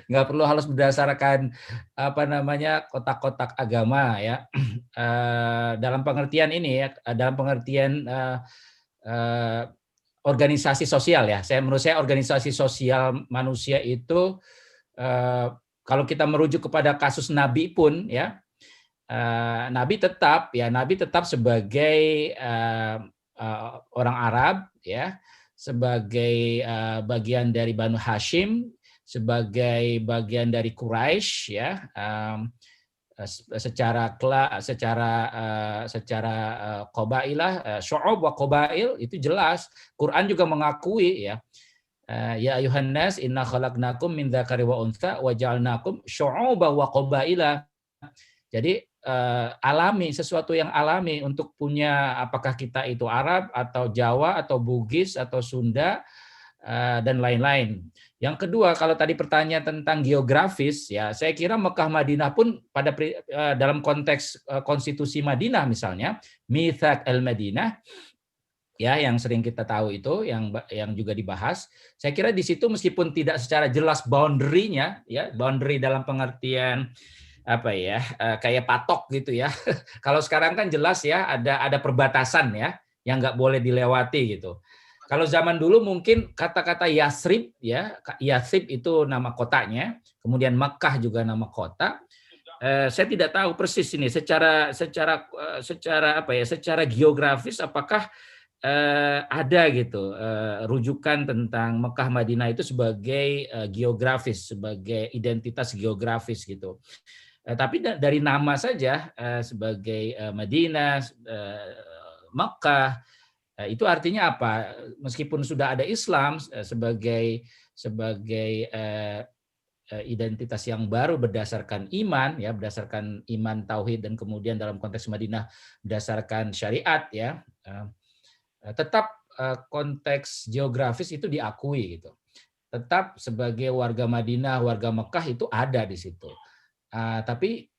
nggak perlu harus berdasarkan kotak-kotak agama ya. Dalam pengertian ini ya, dalam pengertian organisasi sosial ya. Menurut saya organisasi sosial manusia itu kalau kita merujuk kepada kasus Nabi pun ya, Nabi tetap sebagai orang Arab ya, sebagai bagian dari Banu Hashim, sebagai bagian dari Quraisy ya, secara qabailah, syu'ub wa qabail itu jelas. Quran juga mengakui ya. Ya ayuhan nas inna khalaqnakum min dzakari wa untha wa ja'alnakum syu'uban wa qabaila. Jadi alami, sesuatu yang alami untuk punya apakah kita itu Arab atau Jawa atau Bugis atau Sunda dan lain-lain. Yang kedua, kalau tadi pertanyaan tentang geografis ya, saya kira Mekah Madinah pun pada dalam konteks konstitusi Madinah misalnya, Mitsaq al-Madinah ya, yang sering kita tahu itu, yang juga dibahas. Saya kira di situ meskipun tidak secara jelas boundary-nya ya, boundary dalam pengertian kayak patok gitu ya. Kalau sekarang kan jelas ya, ada perbatasan ya yang nggak boleh dilewati gitu. Kalau zaman dulu mungkin kata-kata Yathrib ya, Yathrib itu nama kotanya, kemudian Mekah juga nama kota. Saya tidak tahu persis ini secara geografis apakah ada gitu rujukan tentang Mekah Madinah itu sebagai geografis, sebagai identitas geografis gitu. Tapi dari nama saja sebagai Madinah, Mekah, itu artinya apa? Meskipun sudah ada Islam sebagai identitas yang baru berdasarkan iman ya, berdasarkan iman tauhid, dan kemudian dalam konteks Madinah berdasarkan syariat ya. Tetap konteks geografis itu diakui gitu. Tetap sebagai warga Madinah, warga Mekah itu ada di situ. Tapi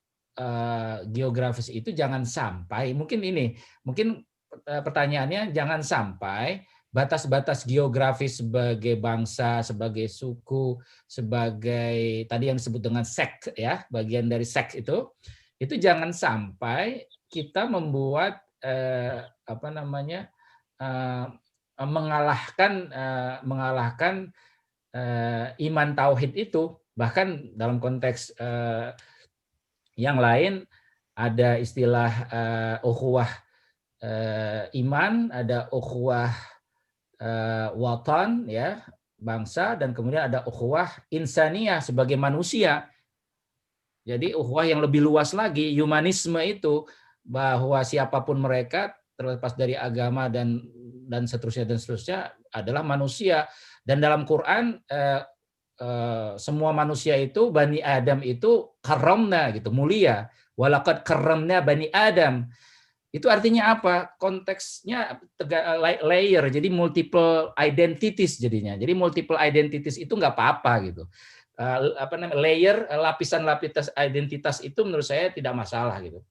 geografis itu jangan sampai, mungkin pertanyaannya jangan sampai batas-batas geografis sebagai bangsa, sebagai suku, sebagai tadi yang disebut dengan sek ya, bagian dari sek itu jangan sampai kita membuat mengalahkan iman tauhid itu. Bahkan dalam konteks yang lain ada istilah ukhuwah iman, ada ukhuwah watan ya, bangsa, dan kemudian ada ukhuwah insaniyah sebagai manusia. Jadi ukhuwah yang lebih luas lagi, humanisme itu, bahwa siapapun mereka terlepas dari agama dan seterusnya adalah manusia. Dan dalam Quran semua manusia itu, Bani Adam itu karamna gitu, mulia. Walaqad karramna Bani Adam. Itu artinya apa? Konteksnya layer, jadi multiple identities jadinya. Jadi multiple identities itu nggak apa-apa gitu. Layer, lapisan-lapisan identitas itu menurut saya tidak masalah gitu.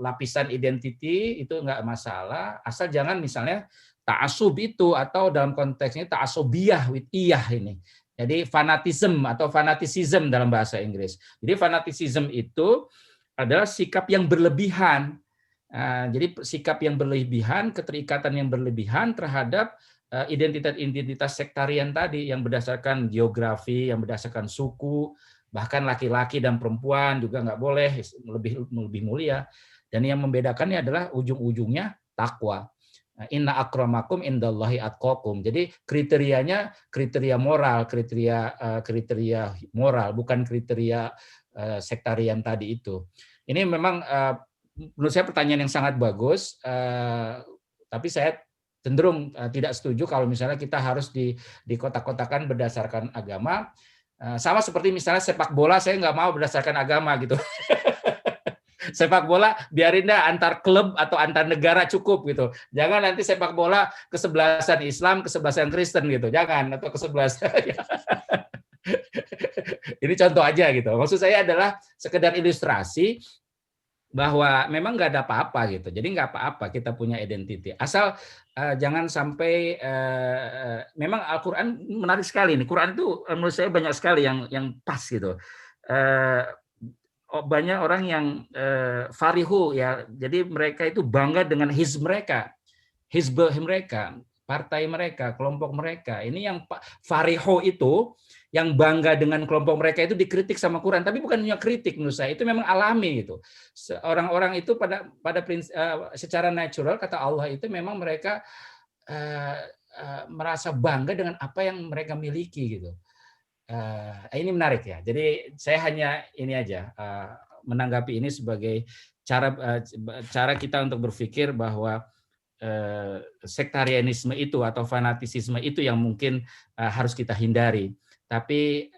Lapisan identity itu nggak masalah, asal jangan misalnya ta'assub itu, atau dalam konteksnya ta'assubiyah with iyah ini. Jadi fanatism atau fanaticism dalam bahasa Inggris. Jadi fanaticism itu adalah sikap yang berlebihan. Jadi sikap yang berlebihan, keterikatan yang berlebihan terhadap identitas-identitas sektarian tadi yang berdasarkan geografi, yang berdasarkan suku, bahkan laki-laki dan perempuan juga nggak boleh, lebih mulia. Dan yang membedakannya adalah ujung-ujungnya takwa. Inna akramakum indallahi atqakum. Jadi kriterianya kriteria moral, kriteria moral, bukan kriteria sektarian tadi itu. Ini memang menurut saya pertanyaan yang sangat bagus, tapi saya cenderung tidak setuju kalau misalnya kita harus dikotak-kotakan berdasarkan agama. Sama seperti misalnya sepak bola, saya nggak mau berdasarkan agama gitu. Sepak bola biarin dah antar klub atau antar negara cukup gitu. Jangan nanti sepak bola kesebelasan Islam, kesebelasan Kristen gitu. Jangan, atau kesebelasan. Ini contoh aja gitu. Maksud saya adalah sekedar ilustrasi bahwa memang nggak ada apa-apa gitu. Jadi nggak apa-apa kita punya identity. Asal jangan sampai memang Al-Quran menarik sekali nih. Quran itu menurut saya banyak sekali yang pas gitu. Banyak orang yang farihu ya. Jadi mereka itu bangga dengan hizb mereka, partai mereka, kelompok mereka. Ini yang farihu itu, yang bangga dengan kelompok mereka itu dikritik sama Quran, tapi bukan hanya kritik menurut saya, itu memang alami gitu. Orang-orang itu pada secara natural kata Allah itu memang mereka merasa bangga dengan apa yang mereka miliki gitu. Ini menarik ya. Jadi saya hanya ini aja menanggapi ini sebagai cara kita untuk berpikir bahwa sektarianisme itu atau fanatisisme itu yang mungkin harus kita hindari. Tapi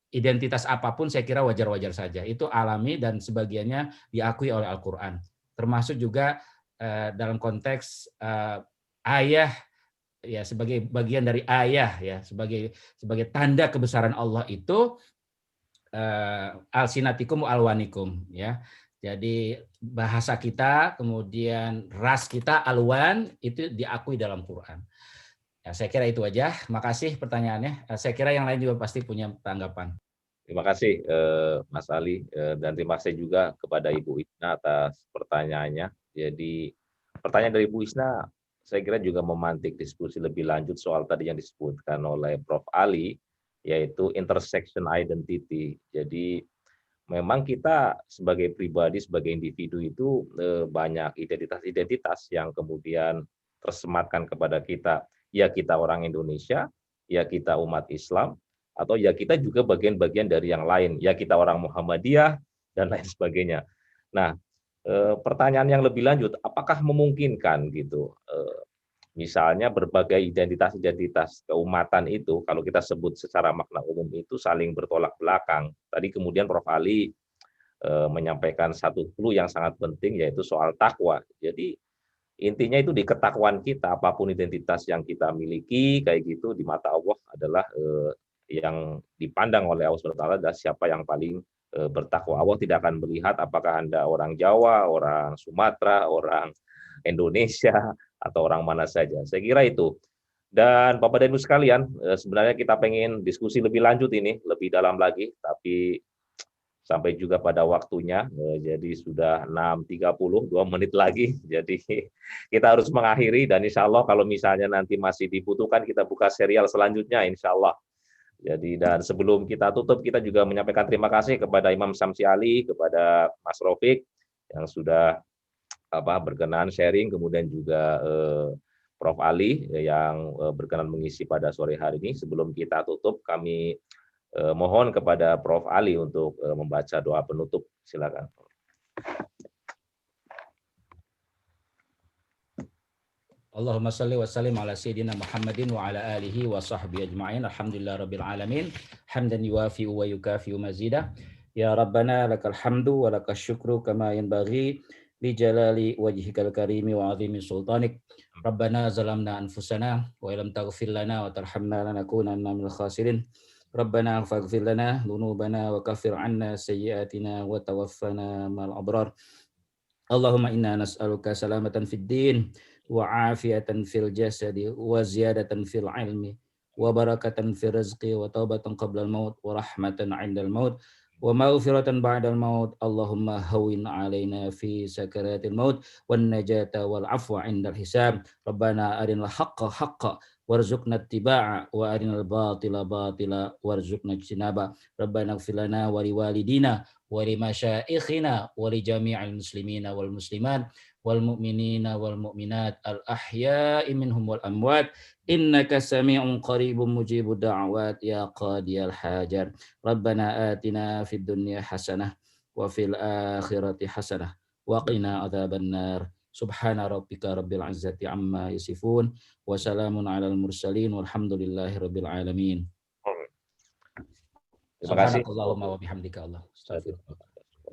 identitas apapun saya kira wajar-wajar saja. Itu alami dan sebagiannya diakui oleh Al-Quran. Termasuk juga dalam konteks ayah, ya sebagai bagian dari ayah, ya sebagai tanda kebesaran Allah itu alsinatikum alwanikum, ya. Jadi bahasa kita, kemudian ras kita, alwan, itu diakui dalam Quran. Ya, saya kira itu aja. Makasih pertanyaannya. Saya kira yang lain juga pasti punya tanggapan. Terima kasih Mas Ali, dan terima kasih juga kepada Ibu Isna atas pertanyaannya. Jadi pertanyaan dari Ibu Isna saya kira juga memantik diskusi lebih lanjut soal tadi yang disebutkan oleh Prof. Ali, yaitu intersection identity. Jadi memang kita sebagai pribadi, sebagai individu itu banyak identitas-identitas yang kemudian tersematkan kepada kita. Ya kita orang Indonesia, ya kita umat Islam, atau ya kita juga bagian-bagian dari yang lain. Ya kita orang Muhammadiyah, dan lain sebagainya. Nah, pertanyaan yang lebih lanjut, apakah memungkinkan gitu, misalnya berbagai identitas-identitas keumatan itu, kalau kita sebut secara makna umum itu saling bertolak belakang. Tadi kemudian Prof. Ali menyampaikan satu clue yang sangat penting, yaitu soal takwa. Jadi intinya itu di ketakwaan kita, apapun identitas yang kita miliki, kayak gitu di mata Allah adalah yang dipandang oleh Allah SWT adalah siapa yang paling bertakwa. Allah tidak akan melihat apakah Anda orang Jawa, orang Sumatera, orang Indonesia, atau orang mana saja. Saya kira itu. Dan Bapak dan Ibu sekalian, sebenarnya kita pengen diskusi lebih lanjut ini, lebih dalam lagi, tapi sampai juga pada waktunya, jadi sudah 6.30, 2 menit lagi, jadi kita harus mengakhiri, dan insya Allah kalau misalnya nanti masih dibutuhkan, kita buka serial selanjutnya, insya Allah. Jadi, dan sebelum kita tutup, kita juga menyampaikan terima kasih kepada Imam Samsi Ali, kepada Mas Rofik, yang sudah berkenan sharing, kemudian juga Prof. Ali yang berkenan mengisi pada sore hari ini. Sebelum kita tutup, kami mohon kepada Prof. Ali untuk membaca doa penutup. Silakan. Allahumma salli wa sallim ala sayyidina Muhammadin wa ala alihi wa sahbihi ajma'in. Alhamdulillah rabbil alamin. Hamdan yuwafi wa yukafi mazidah. Ya Rabbana lakal hamdu wa lakal syukru kama yanbaghi lijalali wajhikal karimi wa 'azimi sultanik. Rabbana zalamna anfusana wa illam taghfir lana wa tarhamna lanakunanna minal khasirin. Rabbana faghfir lana dhunubana wa kaffir 'anna sayyi'atina wa tawaffana ma'al abrar. Allahumma inna nas'aluka salamatan fid din wa afiyatan fil jasadi wa ziyadatan fil ilmi wa barakatan fil rizqi wa taubatan qabla al-maut wa rahmatan 'indal maut wa maghfiratan ba'dal maut. Allahumma hawwin 'alaina fi sakaratil maut wan najata wal 'afwa 'indal hisab. Rabbana arinal haqqa haqqa warzuqna ittiba'a wa arinal batila batila warzuqna ijtinaba. Rabbana ighfir lana wa liwalidina wa limasyaikhina wa li jami'il muslimina wal muslimat wal mu'minina wal mu'minat al ahya'i minhum wal amwat innaka sami'un qaribun mujibud da'awat ya qadiyal hajar. Rabbana atina fid dunya hasanah wa fil akhirati hasanah wa qina adzabannar. Subhana rabbika rabbil izzati amma yasifun wa salamun alal mursalin walhamdulillahi rabbil alamin. Terima kasih. Subhanakallahumma wa bihamdika Allah.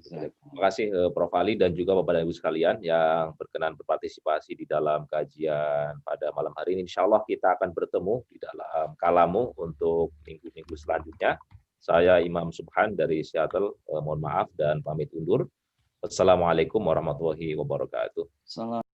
Terima kasih Prof. Ali dan juga Bapak dan Ibu sekalian yang berkenan berpartisipasi di dalam kajian pada malam hari ini. Insya Allah kita akan bertemu di dalam Kalamu untuk minggu-minggu selanjutnya. Saya Imam Subhan dari Seattle, mohon maaf dan pamit undur. Wassalamualaikum warahmatullahi wabarakatuh. Salam.